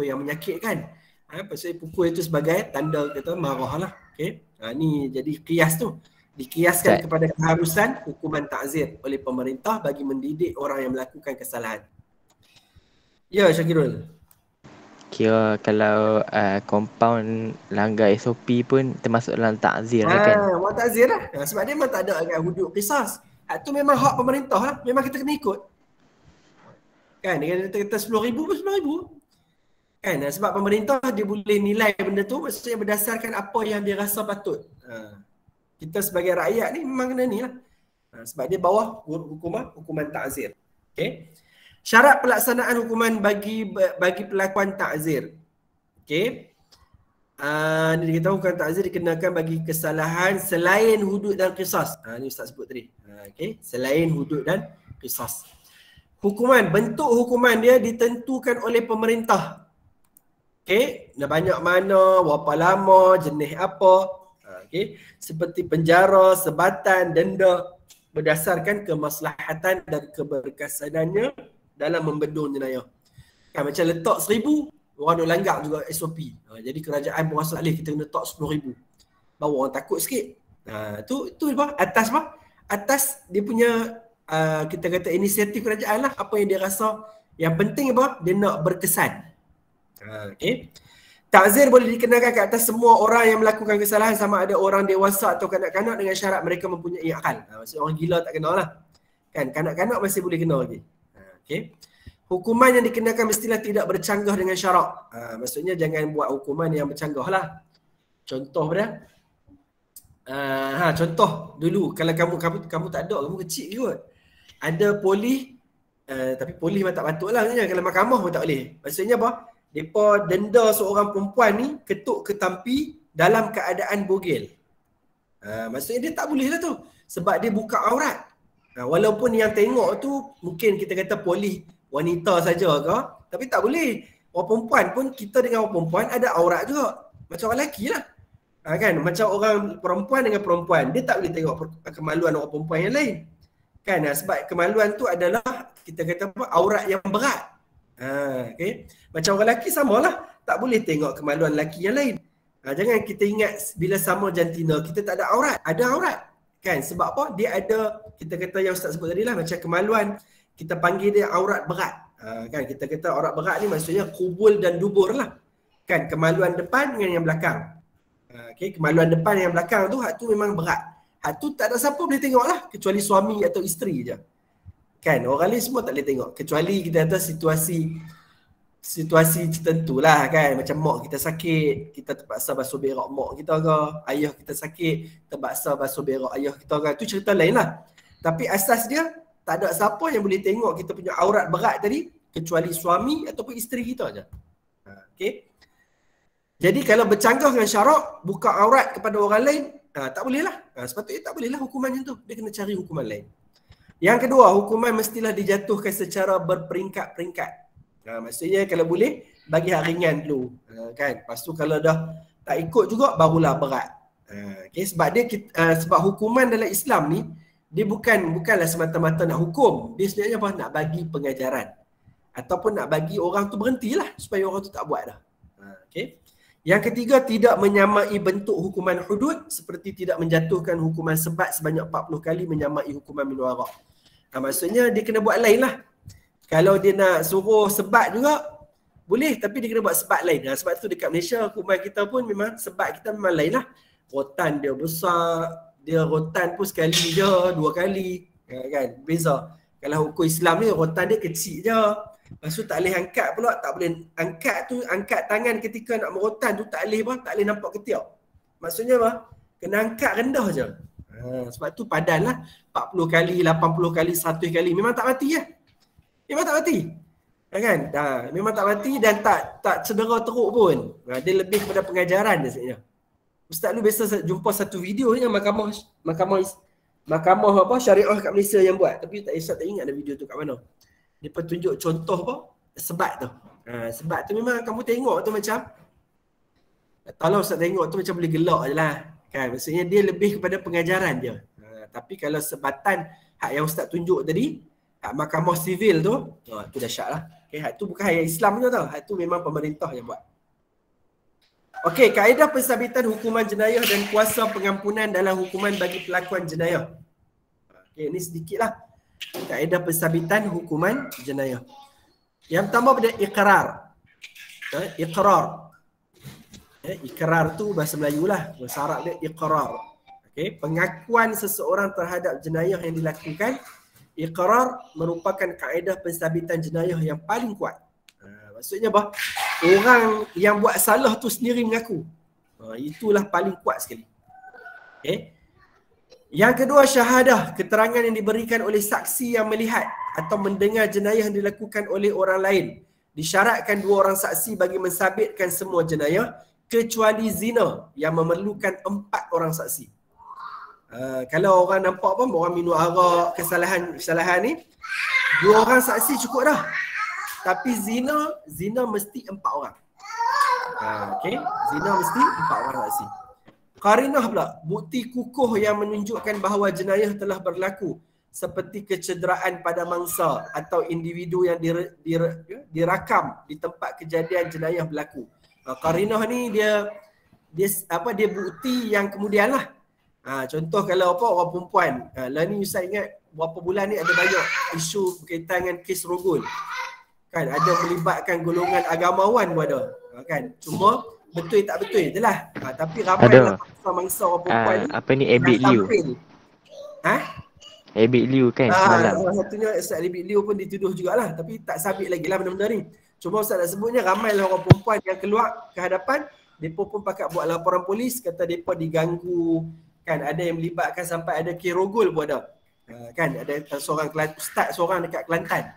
yang menyakitkan. Pasal pukul itu sebagai tanda kata marah lah. Okay? Ni jadi kias tu. Dikiaskan kepada keharusan hukuman ta'zir oleh pemerintah bagi mendidik orang yang melakukan kesalahan. Ya Syakirul. Kira kalau compound langgar SOP pun termasuk dalam ta'zir lah kan? Memang ta'zir lah. Sebab dia memang tak ada agak hudud qisas. Itu memang hak pemerintah lah. Memang kita kena ikut. Kan, dia kata 10,000 pun 10,000. Kan, sebab pemerintah dia boleh nilai benda tu maksudnya berdasarkan apa yang dia rasa patut. Kita sebagai rakyat ni memang kena ni lah. Sebab dia bawah hukuman ta'zir. Okay. Syarat pelaksanaan hukuman bagi pelakuan ta'zir. Okay. Ini diketahui hukuman ta'zir dikenakan bagi kesalahan selain hudud dan qisas. Ini Ustaz sebut tadi. Okay. Selain hudud dan qisas. Hukuman, bentuk hukuman dia ditentukan oleh pemerintah. Okay. Banyak mana, berapa lama, jenis apa. Okay. Seperti penjara, sebatan, denda. Berdasarkan kemaslahatan dan keberkesanannya dalam membendung jenayah. Kan macam letak 1,000, orang nak langgar juga SOP. Jadi kerajaan berasa alih kita kena letak 10,000. Baru orang takut sikit. Tu apa? Atas dia punya kita kata inisiatif kerajaan lah. Apa yang dia rasa yang penting apa? Dia nak berkesan. Okay. Ta'zir boleh dikenakan ke atas semua orang yang melakukan kesalahan, sama ada orang dewasa atau kanak-kanak, dengan syarat mereka mempunyai akal. Maksudnya orang gila tak kena lah. Kan kanak-kanak masih boleh kena lagi. Okay. Hukuman yang dikenakan mestilah tidak bercanggah dengan syarak. Maksudnya jangan buat hukuman yang bercanggah lah. Contoh pada contoh dulu kalau kamu tak ada, kamu kecil kot. Ada polis, tapi polis memang tak patut lah. Kalau mahkamah pun tak boleh. Maksudnya apa? Mereka denda seorang perempuan ni ketuk ketampi dalam keadaan bogel. Maksudnya dia tak boleh lah tu. Sebab dia buka aurat. Walaupun yang tengok tu mungkin kita kata polis wanita saja ke, tapi tak boleh. Orang perempuan pun, kita dengan orang perempuan ada aurat juga. Macam orang lelaki lah. Kan? Macam orang perempuan dengan perempuan. Dia tak boleh tengok kemaluan orang perempuan yang lain. Kan? Sebab kemaluan tu adalah kita kata apa, aurat yang berat. Okay. Macam orang lelaki samalah, tak boleh tengok kemaluan lelaki yang lain. Jangan kita ingat bila sama jantina kita tak ada aurat. Ada aurat. Kan? Sebab apa? Dia ada, kita kata yang Ustaz sebut tadi lah, macam kemaluan, kita panggil dia aurat berat. Kan? Kita kata aurat berat ni maksudnya kubul dan dubur lah. Kan? Kemaluan depan dengan yang belakang. Okay? Kemaluan depan yang belakang tu, hak tu memang berat. Hak tu tak ada siapa boleh tengok lah, kecuali suami atau isteri je. Kan, orang lain semua tak boleh tengok. Kecuali kita kata situasi tertentu lah kan. Macam mak kita sakit, kita terpaksa basuh berak mak kita ke. Ayah kita sakit, terpaksa basuh berak ayah kita ke. Itu cerita lain lah. Tapi asas dia, tak ada siapa yang boleh tengok kita punya aurat berat tadi, kecuali suami ataupun isteri kita je. Okay. Jadi kalau bercanggah dengan syarak, buka aurat kepada orang lain, tak boleh lah. Sepatutnya tak boleh lah hukuman macam tu. Dia kena cari hukuman lain. Yang kedua, hukuman mestilah dijatuhkan secara berperingkat-peringkat. Maksudnya kalau boleh, bagi hak ringan dulu. Kan? Lepas tu kalau dah tak ikut juga, barulah berat. Okay? Sebab hukuman dalam Islam ni, dia bukanlah semata-mata nak hukum. Dia sebenarnya apa? Nak bagi pengajaran. Ataupun nak bagi orang tu berhentilah, supaya orang tu tak buat dah. Okay? Yang ketiga, tidak menyamai bentuk hukuman hudud, seperti tidak menjatuhkan hukuman sebat sebanyak 40 kali menyamai hukuman minum arak. Maksudnya dia kena buat lain lah. Kalau dia nak suruh sebat juga, boleh, tapi dia kena buat sebat lain. Sebab tu dekat Malaysia, hukuman kita pun memang, sebat kita memang lain lah. Rotan dia besar, dia rotan pun sekali je, 2 kali. Kan? Beza. Kalau hukum Islam ni, rotan dia kecil je. Lepas tu tak boleh angkat pula, tak boleh angkat tu, angkat tangan ketika nak merotan tu tak boleh apa, tak boleh nampak ketiak. Maksudnya apa? Kena angkat rendah je. Sebab tu padan lah, 40 kali, 80 kali, 100 kali, memang tak mati lah. Memang tak mati. Kan? Memang tak mati dan tak cedera teruk pun. Dia lebih kepada pengajaran dia sebenarnya. Ustaz lu biasa jumpa satu video ni yang mahkamah apa syariah kat Malaysia yang buat, tapi tak ingat ada video tu kat mana. Dia pun tunjuk contoh apa? Sebat tu. Sebat tu memang kamu tengok tu macam, kalau Ustaz tengok tu macam boleh gelak je lah. Kan? Maksudnya dia lebih kepada pengajaran dia. Tapi kalau sebatan hak yang Ustaz tunjuk tadi, hak mahkamah sivil tu, tu dahsyat lah. Okay, hak tu bukan hak yang Islam punya tau. Hak tu memang pemerintah yang buat. Okey, kaedah pensabitan hukuman jenayah dan kuasa pengampunan dalam hukuman bagi pelakuan jenayah. Okey, ini sedikit lah. Kaedah pensabitan hukuman jenayah. Yang pertama pada iqrar. Iqrar. Iqrar tu bahasa Melayu lah. Bahasa Arab dia iqrar. Okay. Pengakuan seseorang terhadap jenayah yang dilakukan. Iqrar merupakan kaedah pensabitan jenayah yang paling kuat. Maksudnya apa? Orang yang buat salah tu sendiri mengaku. Itulah paling kuat sekali. Okay. Yang kedua, syahadah, keterangan yang diberikan oleh saksi yang melihat atau mendengar jenayah yang dilakukan oleh orang lain. Disyaratkan 2 orang saksi bagi mensabitkan semua jenayah. kecuali zina yang memerlukan 4 orang saksi. Kalau orang nampak apa, orang minum arak, kesalahan ni, 2 orang saksi cukup dah. Tapi zina mesti 4 orang. Okey, zina mesti 4 orang saksi. Qarinah pula, bukti kukuh yang menunjukkan bahawa jenayah telah berlaku seperti kecederaan pada mangsa atau individu yang dirakam di tempat kejadian jenayah berlaku. Qarinah ni dia bukti yang kemudian lah. Contoh kalau orang perempuan, lah ni Ustaz ingat berapa bulan ni ada banyak isu berkaitan dengan kes rogol. Kan ada melibatkan golongan agamawan pun ada. Kan cuma betul tak betul je lah. Tapi ramai lah mangsa orang perempuan ni. Apa ni Abid Liu? Abid Liu kan semalam. Salah satunya Ustaz Abid Liu pun dituduh jugalah. Tapi tak sabit lagi lah benda-benda ni. Cuma Ustaz nak sebutnya ramai lah orang perempuan yang keluar ke hadapan. Mereka pun pakat buat laporan polis. Kata mereka diganggu. Kan ada yang melibatkan sampai ada kes rogol pun ada. Kan ada seorang ustaz seorang dekat Kelantan.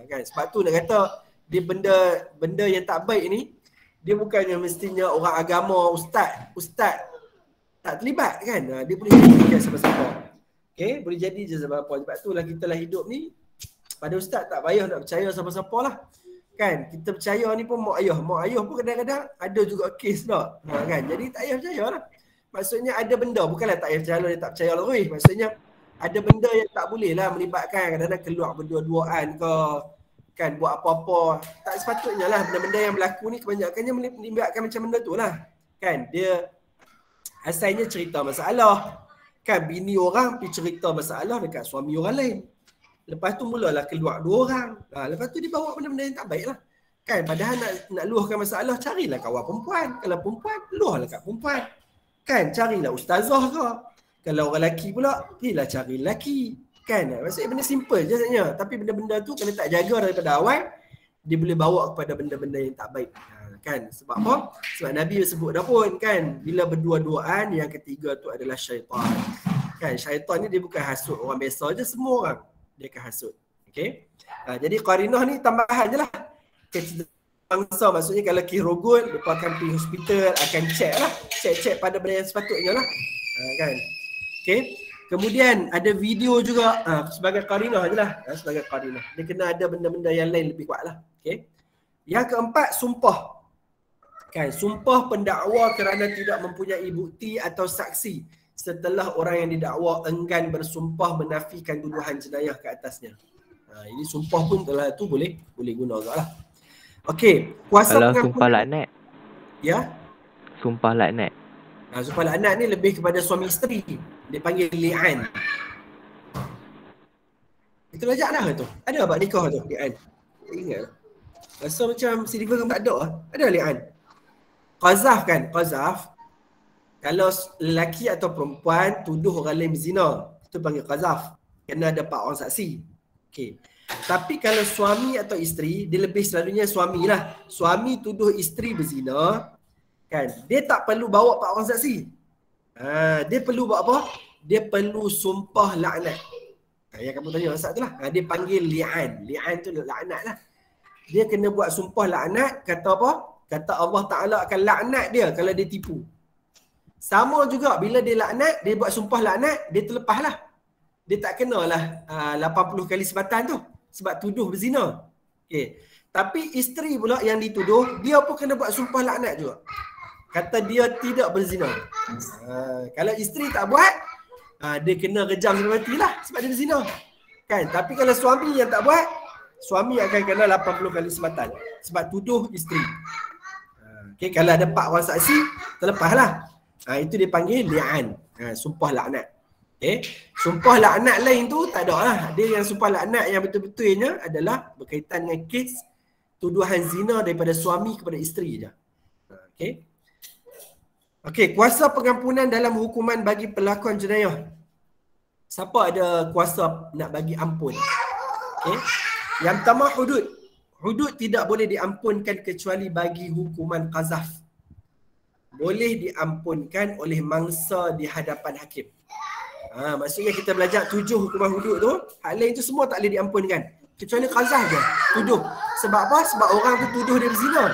Kan sebab tu nak kata dia benda yang tak baik ni, dia bukannya mestinya orang agama, ustaz tak terlibat kan. Dia boleh jadi siapa-siapa. Okey, boleh jadi je siapa-siapa. Sebab tu lah kita lah hidup ni pada ustaz tak payah nak percaya siapa-siapa lah. Kan kita percaya ni pun mak ayah pun kadang-kadang ada juga kes tak. Kan jadi tak payah percaya lah. Maksudnya ada benda, bukanlah tak payah percaya dia tak percaya lah. Maksudnya ada benda yang tak boleh lah melibatkan, kadang-kadang keluar berdua-duaan ke, kan buat apa-apa. Tak sepatutnya lah benda-benda yang berlaku ni kebanyakannya melibatkan macam benda tu lah. Kan dia asalnya cerita masalah. Kan bini orang pergi cerita masalah dekat suami orang lain. Lepas tu mulalah keluar 2 orang. Lepas tu dia bawa benda-benda yang tak baik lah. Kan padahal nak luahkan masalah, carilah kawan perempuan. Kalau perempuan, luahlah kat perempuan. Kan carilah ustazah ke. Kalau orang lelaki pula, pergilah cari lelaki. Kan maksudnya benda simple je sebenarnya. Tapi benda-benda tu kalau tak jaga daripada awal, dia boleh bawa kepada benda-benda yang tak baik. Kan sebab apa? Sebab Nabi sebut dah pun kan, bila berdua-duaan yang ketiga tu adalah syaitan. Kan syaitan ni dia bukan hasut orang biasa je, semua orang dia akan hasut. Okey. Jadi qarinah ni tambahan je lah. Bangsa maksudnya kalau kes rogol, mereka akan pergi hospital, akan check lah. Check pada benda yang sepatutnya lah. Kan. Okey. Kemudian ada video juga sebagai qarinah je lah. Sebagai qarinah. Dia kena ada benda-benda yang lain lebih kuat lah. Okey. Yang keempat, sumpah. Kan, sumpah pendakwa kerana tidak mempunyai bukti atau saksi setelah orang yang didakwa enggan bersumpah menafikan tuduhan jenayah ke atasnya. Ini sumpah pun telah tu boleh guna juga lah. Okey, kuasa kalau sumpah laknat. Ya? Sumpah laknat. Sumpah laknat ni lebih kepada suami isteri. Dia panggil li'an. Kita belajar dah tu. Ada abad nikah tu li'an. Tak ingat. Rasa macam silver kan tak ada. Ada li'an. Qazaf kan? Qazaf. Kalau lelaki atau perempuan tuduh orang lain berzina, itu panggil qazaf. Kena ada 4 orang saksi. Okey. Tapi kalau suami atau isteri, dia lebih selalunya suami lah. Suami tuduh isteri berzina, kan? Dia tak perlu bawa 4 orang saksi. Dia perlu buat apa? Dia perlu sumpah laknat. Yang kamu tanya Ustaz tu lah. Dia panggil li'an. Li'an tu laknat lah. Dia kena buat sumpah laknat. Kata apa? Kata Allah Ta'ala akan laknat dia kalau dia tipu. Sama juga bila dia laknat, dia buat sumpah laknat, dia terlepas lah. Dia tak kenalah 80 kali sebatan tu. Sebab tuduh berzina. Okay. Tapi isteri pula yang dituduh, dia pun kena buat sumpah laknat juga. Kata dia tidak berzina. Kalau isteri tak buat, dia kena rejam sampai mati lah sebab dia berzina. Kan? Tapi kalau suami yang tak buat, suami akan kena 80 kali sebatan. Sebab tuduh isteri. Okay, kalau ada 4 orang saksi, terlepaslah. Itu dia panggil li'an. Sumpah laknat. Okay. Sumpah laknat lain tu tak ada lah. Dia yang sumpah laknat yang betul-betulnya adalah berkaitan dengan kes tuduhan zina daripada suami kepada isteri je. Okay. Okay, kuasa pengampunan dalam hukuman bagi pelakon jenayah. Siapa ada kuasa nak bagi ampun? Okay. Yang pertama hudud. Hudud tidak boleh diampunkan kecuali bagi hukuman qazaf. Boleh diampunkan oleh mangsa di hadapan hakim. Maksudnya kita belajar 7 hukuman hudud tu, hal lain tu semua tak boleh diampunkan. Kecuali qazaf je, tuduh. Sebab apa? Sebab orang tu tuduh dia berzina.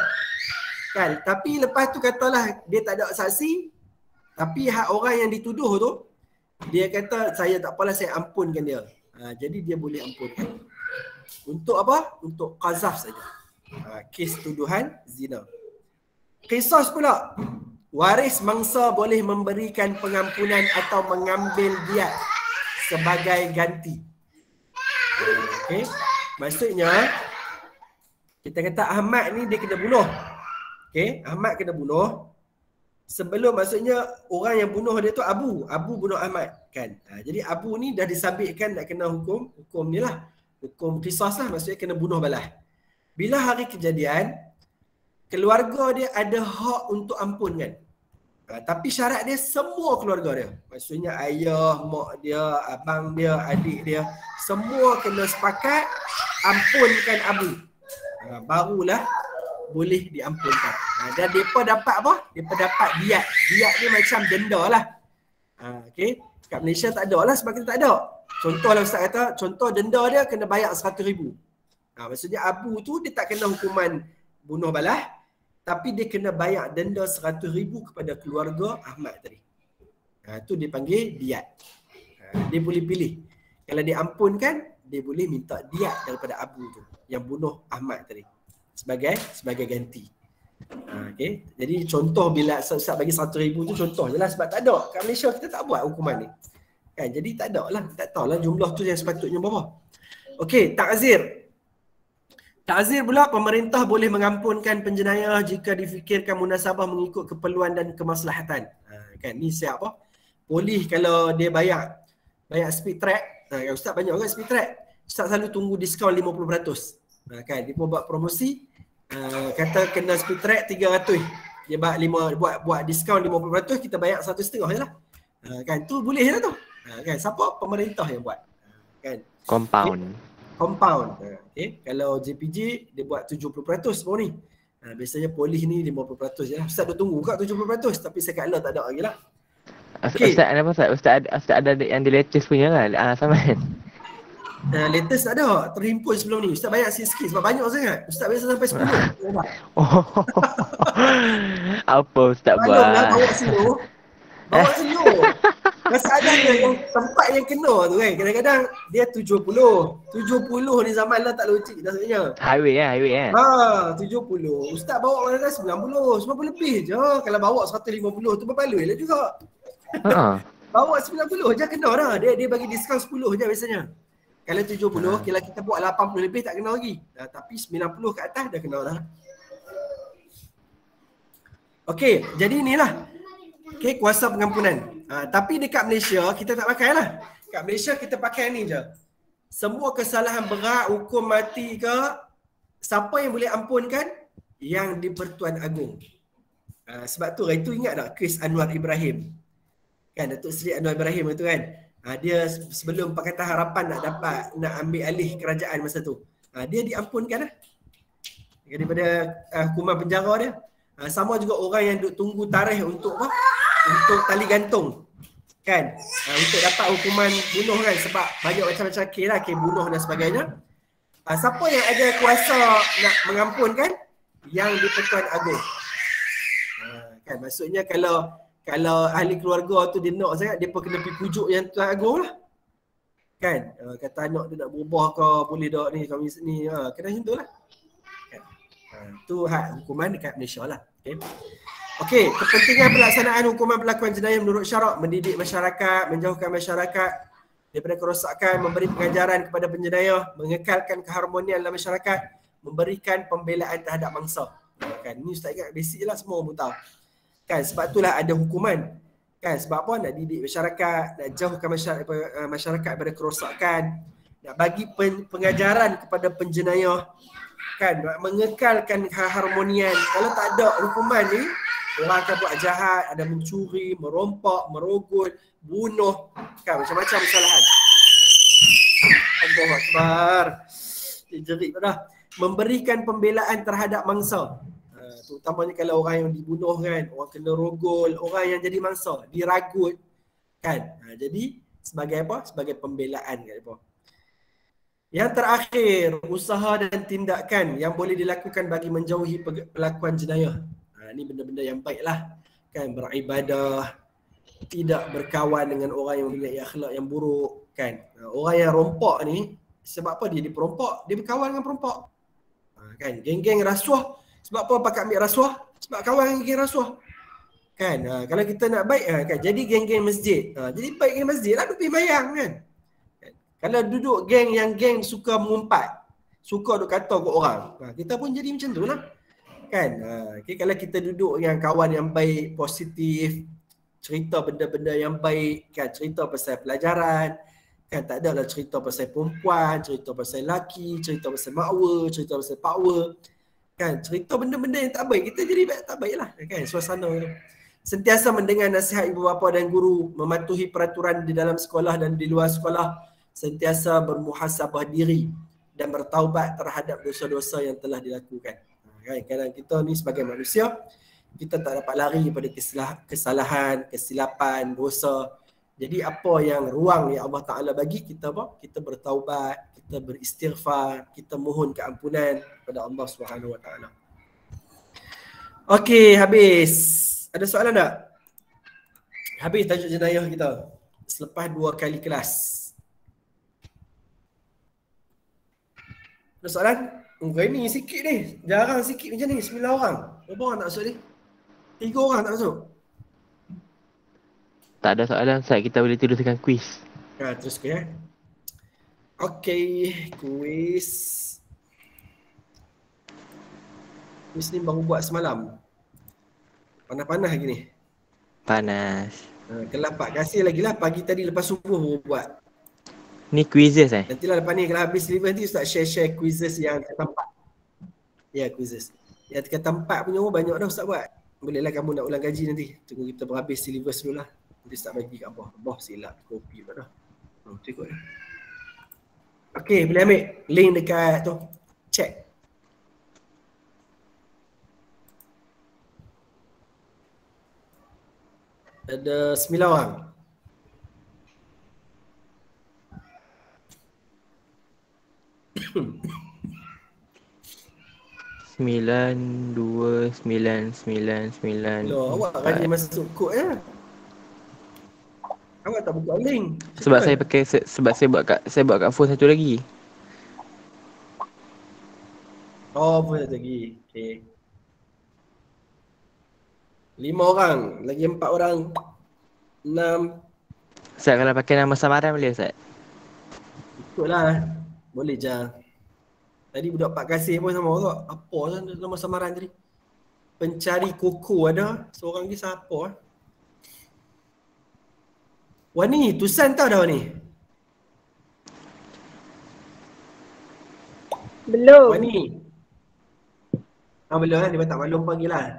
Kan, tapi lepas tu katalah dia tak ada saksi, tapi hak orang yang dituduh tu, dia kata saya tak apalah, saya ampunkan dia. Jadi dia boleh ampunkan. Untuk apa? Untuk qazaf saja. Kes tuduhan zina. Qisas pula. Waris mangsa boleh memberikan pengampunan atau mengambil diat sebagai ganti. Okey. Maksudnya kita kata Ahmad ni dia kena bunuh. Okey, Ahmad kena bunuh. Sebelum, maksudnya orang yang bunuh dia tu Abu bunuh Ahmad kan. Jadi Abu ni dah disabitkan nak kena hukum ni lah. Hukum qisas lah, maksudnya kena bunuh balas. Bila hari kejadian, keluarga dia ada hak untuk ampun kan. Tapi syarat dia semua keluarga dia. Maksudnya ayah, mak dia, abang dia, adik dia, semua kena sepakat ampunkan Abu. Barulah boleh diampunkan. Dan mereka dapat apa? Mereka dapat diat. Diat ni macam denda lah. Okay. Kat Malaysia tak ada lah sebab kita tak ada. Contohlah Ustaz kata, contoh denda dia kena bayar 100,000. Maksudnya Abu tu dia tak kena hukuman bunuh balas, tapi dia kena bayar denda 100,000 kepada keluarga Ahmad tadi. Itu dia panggil diat. Dia boleh pilih. Kalau dia ampunkan, dia boleh minta diat daripada Abu tu yang bunuh Ahmad tadi sebagai ganti. Okay. Jadi contoh bila Ustaz bagi 100,000 tu contoh je lah sebab tak ada. Kat Malaysia kita tak buat hukuman ni. Kan? Jadi tak ada lah. Tak tahulah jumlah tu yang sepatutnya berapa. Okey, ta'zir. Ta'zir pula, pemerintah boleh mengampunkan penjenayah jika difikirkan munasabah mengikut keperluan dan kemaslahatan. Kan ni siap apa? Polis kalau dia bayar speed track, Ustaz banyak orang speed track. Ustaz selalu tunggu diskaun 50%. Kan dia pun buat promosi, kata kena speed track 300. Dia buat diskaun 50%, kita bayar 1.5 je lah. Kan tu boleh je lah tu. Kan siapa? Pemerintah yang buat. Kan compound. Okay. Kalau JPJ dia buat 70% semua ni. Biasanya polis ni 50% je lah. Ustaz dah tunggu kat 70%, tapi sekarang tak ada lagi lah. Okay. Ustaz ada yang di latest punya lah, Saman. Latest tak ada, terhimpun sebelum ni. Ustaz banyak sikit sebab banyak sangat. Ustaz biasa sampai 10. Apa Ustaz buat? Bawa slow. Masalahnya yang tempat yang kena tu kan, kadang-kadang dia 70 ni zaman lah tak logik dah sebenarnya. Highway 70. Ustaz bawa kadang-kadang 90 lebih je. Kalau bawa 150 tu berbaloi lah juga. Bawa 90 je kena dah. Dia bagi diskaun 10 je biasanya. Kalau 70, kalau kita buat 80 lebih tak kena lagi. Tapi 90 ke atas dah kena dah. Okey, jadi inilah. Okey, kuasa pengampunan. Tapi dekat Malaysia kita tak pakai lah. Kat Malaysia kita pakai ni je. Semua kesalahan berat, hukum mati ke, siapa yang boleh ampunkan? Yang di-Pertuan Agong. Sebab tu itu ingat tak kes Anwar Ibrahim? Kan Datuk Seri Anwar Ibrahim itu kan. Dia sebelum Pakatan Harapan nak ambil alih kerajaan masa tu. Dia diampunkan lah. Daripada hukuman penjara dia. Sama juga orang yang duk tunggu tarikh untuk apa? Untuk tali gantung. Kan? Untuk dapat hukuman bunuh kan, sebab banyak macam-macam kes lah, kes bunuh dan sebagainya. Siapa yang ada kuasa nak mengampunkan? Yang di-Pertuan Agong. Kan maksudnya kalau ahli keluarga tu dia nak sangat, dia pun kena pergi pujuk yang Tuan Agong lah. Kan? Kata anak dia nak berubah ke, boleh tak ni, kami ni. Kena macam tu lah. Kan? Tu hak hukuman dekat Malaysia lah. Okey, kepentingan pelaksanaan hukuman pelakuan jenayah menurut syarak, mendidik masyarakat, menjauhkan masyarakat daripada kerosakan, memberi pengajaran kepada penjenayah, mengekalkan keharmonian dalam masyarakat, memberikan pembelaan terhadap mangsa. Kan? Ni Ustaz ingat basic lah, semua orang tahu. Kan sebab itulah ada hukuman. Kan sebab apa? Nak didik masyarakat, nak jauhkan masyarakat daripada kerosakan, nak bagi pengajaran kepada penjenayah, kan, nak mengekalkan keharmonian. Kalau tak ada hukuman ni, orang akan buat jahat, ada mencuri, merompak, merogol, bunuh, kan macam-macam kesalahan. Allahu Akbar. Jerit dah. Memberikan pembelaan terhadap mangsa. Terutamanya kalau orang yang dibunuh kan, orang kena rogol, orang yang jadi mangsa, diragut kan. Jadi sebagai apa? Sebagai pembelaan kat depa. Yang terakhir, usaha dan tindakan yang boleh dilakukan bagi menjauhi pelakuan jenayah. Ini benda-benda yang baik lah. Kan, beribadah, tidak berkawan dengan orang yang mempunyai akhlak yang buruk. Kan, orang yang rompok ni, sebab apa dia diperompok? Dia berkawan dengan perompok. Kan, geng-geng rasuah, sebab apa pakat ambil rasuah? Sebab kawan dengan geng rasuah. Kan, kalau kita nak baik, kan, jadi geng-geng masjid. Jadi baik geng masjid lah, duk pergi bayang kan. Kalau duduk geng yang geng suka mengumpat, suka duk kata ke orang, kita pun jadi macam tu lah. Kan, okay, kalau kita duduk dengan kawan yang baik, positif, cerita benda-benda yang baik, kan, cerita pasal pelajaran, kan, tak adalah cerita pasal perempuan, cerita pasal lelaki, cerita pasal makwa, cerita pasal power, kan, cerita benda-benda yang tak baik, kita jadi tak baik lah, kan, suasana tu. Sentiasa mendengar nasihat ibu bapa dan guru, mematuhi peraturan di dalam sekolah dan di luar sekolah, sentiasa bermuhasabah diri dan bertaubat terhadap dosa-dosa yang telah dilakukan. Kan, kadang kita ni sebagai manusia, kita tak dapat lari daripada kesalahan, kesilapan, dosa. Jadi apa yang ruang yang Allah Ta'ala bagi, kita apa? Kita bertaubat, kita beristighfar, kita mohon keampunan kepada Allah Subhanahu Wa Ta'ala. Okey, habis. Ada soalan tak? Habis tajuk jenayah kita selepas 2 kali kelas. Ada soalan? Ini sikit ni. Jarang sikit macam ni. 9 orang. Berapa orang tak masuk ni? 3 orang tak masuk? Tak ada soalan, Ustaz. Kita boleh teruskan kuis. Terus ke ya. Okey, kuis. Kuis ni baru buat semalam. Panas-panas lagi ni. Panas. Kelapak. Kasih lagi lah. Pagi tadi lepas subuh baru buat. Ni quizzes Nantilah lepas ni kalau habis deliver nanti Ustaz share quizzes yang dekat tempat. Ya, quizzes. Yang dekat tempat punya banyak dah Ustaz buat. Bolehlah kamu nak ulang gaji nanti. Tunggu kita berhabis syllabus dulu lah. Nanti Ustaz bagi kat Abah. Abah silap kopi pun dah. Ikut dah. Okey, boleh ambil link dekat tu. Check. Ada 9 orang. Sembilan, 2, 9, 9. Loh, awak rajin masuk kod ya? Awak tak buka link. Sebab saya pakai sebab saya buat kat phone satu lagi. Oh, phone satu lagi. Okey. 5 orang, lagi 4 orang. 6. Ustaz, kalau pakai nama samaran boleh Ustaz? Ikutlah. Boleh je. Tadi budak Pak Kasih pun sama tu. Apa nama samaran tadi? Pencari koko ada. Seorang ni siapa? Wani, Tusan tahu dah Wani? Belum. Wani. Belum kan? Dia tak maklum panggil lah.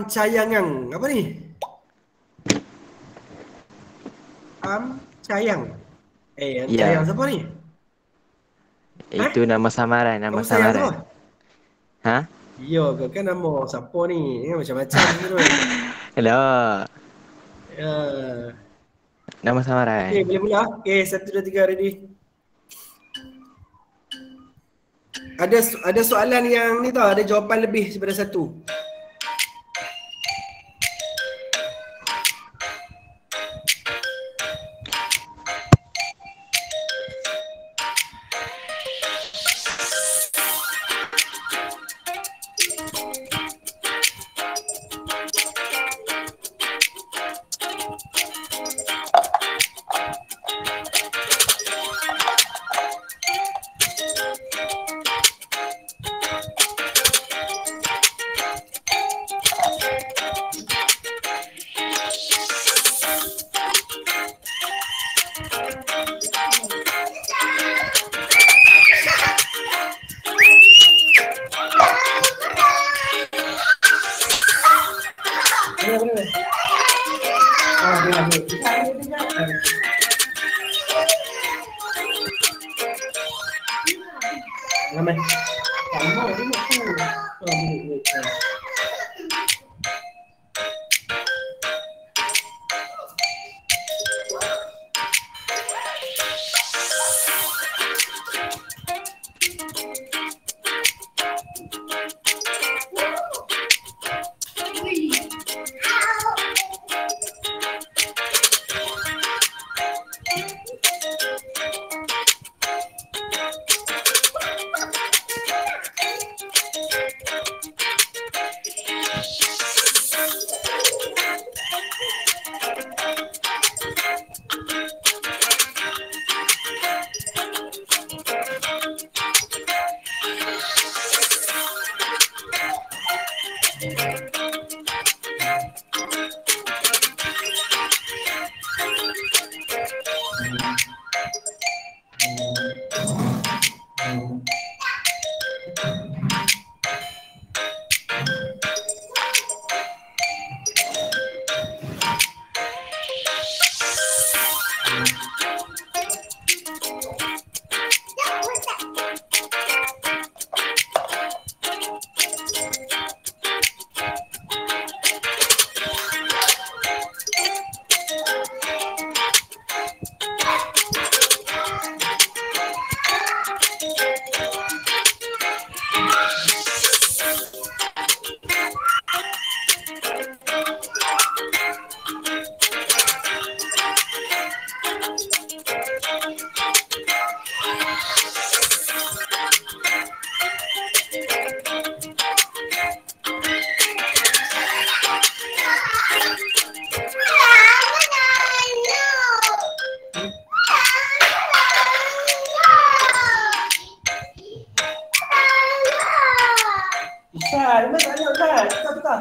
Cayangang. Apa ni? Cayang. Cayang siapa ni? Itu nama samaran, nama kamu sayang samaran. tu? Ha? Ya ke kan nama siapa ni? Macam-macam tu. Hello. Ya. Nama samaran. Okey, boleh mula. Okey, 1, 2, 3 ready. Ada soalan yang ni tau, ada jawapan lebih daripada 1. Ustaz. Mana tanya Ustaz? Betul.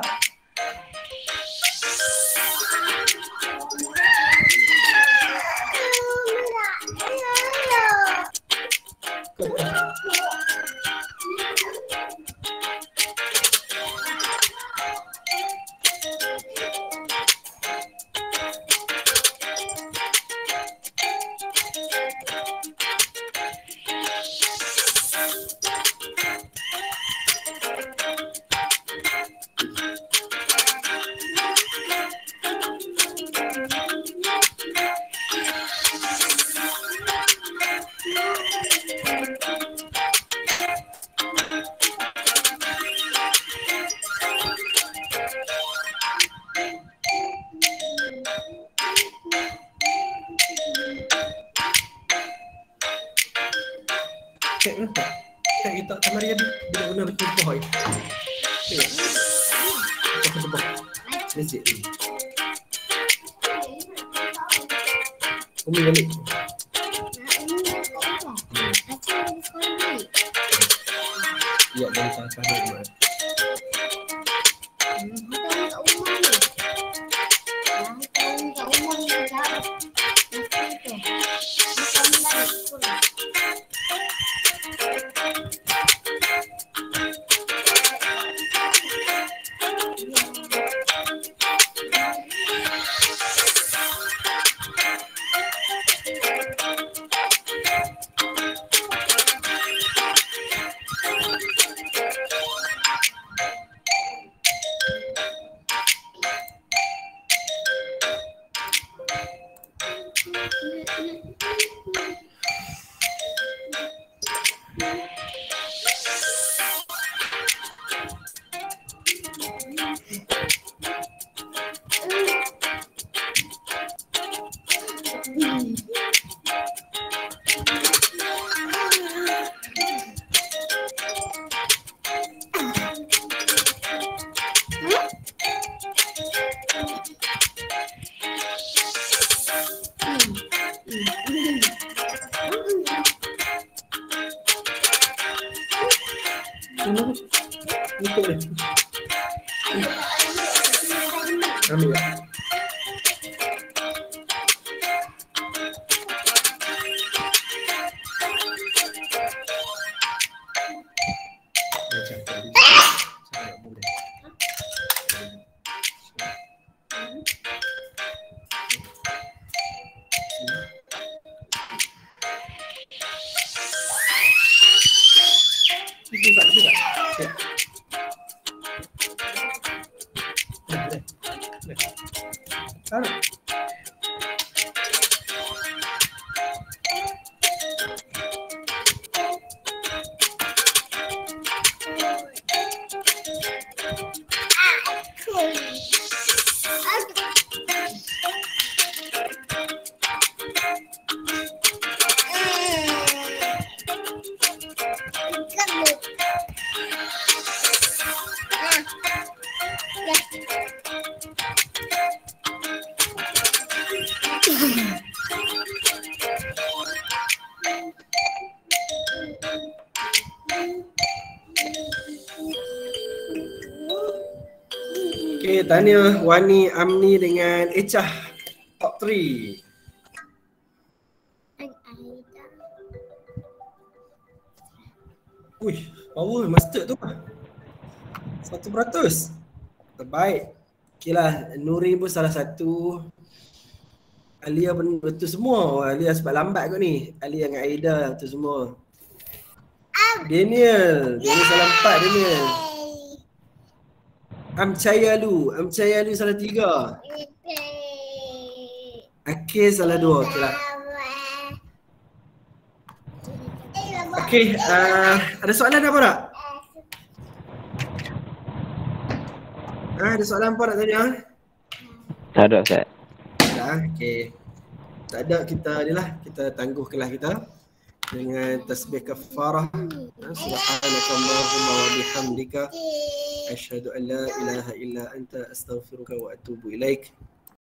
Kita kamari dia benar-benar kumpul. Let's Umi balik. Ya, dari salah dulu. Ambil ya. Okay, tanya Wani, Amni dengan Echah top 3. Wih, power master tu. 100%. Terbaik. Okay lah, Nuri pun salah satu. Alia pun betul semua. Alia sebab lambat kot ni. Alia dengan Aida betul semua. Daniel salah 4 Daniel. Amcayalu salah 3. Akil salah 2. Okay lah. Okay, ada soalan apa tak? Ada soalan apa nak tanya? Tak ada Ustaz. Tak, okay. Tak ada, kita tangguh kelas kita dengan tasbih kafarah. Subhanakallahumma wa bihamdika asyhadu an la ilaha illa anta astaghfiruka wa atubu ilaik.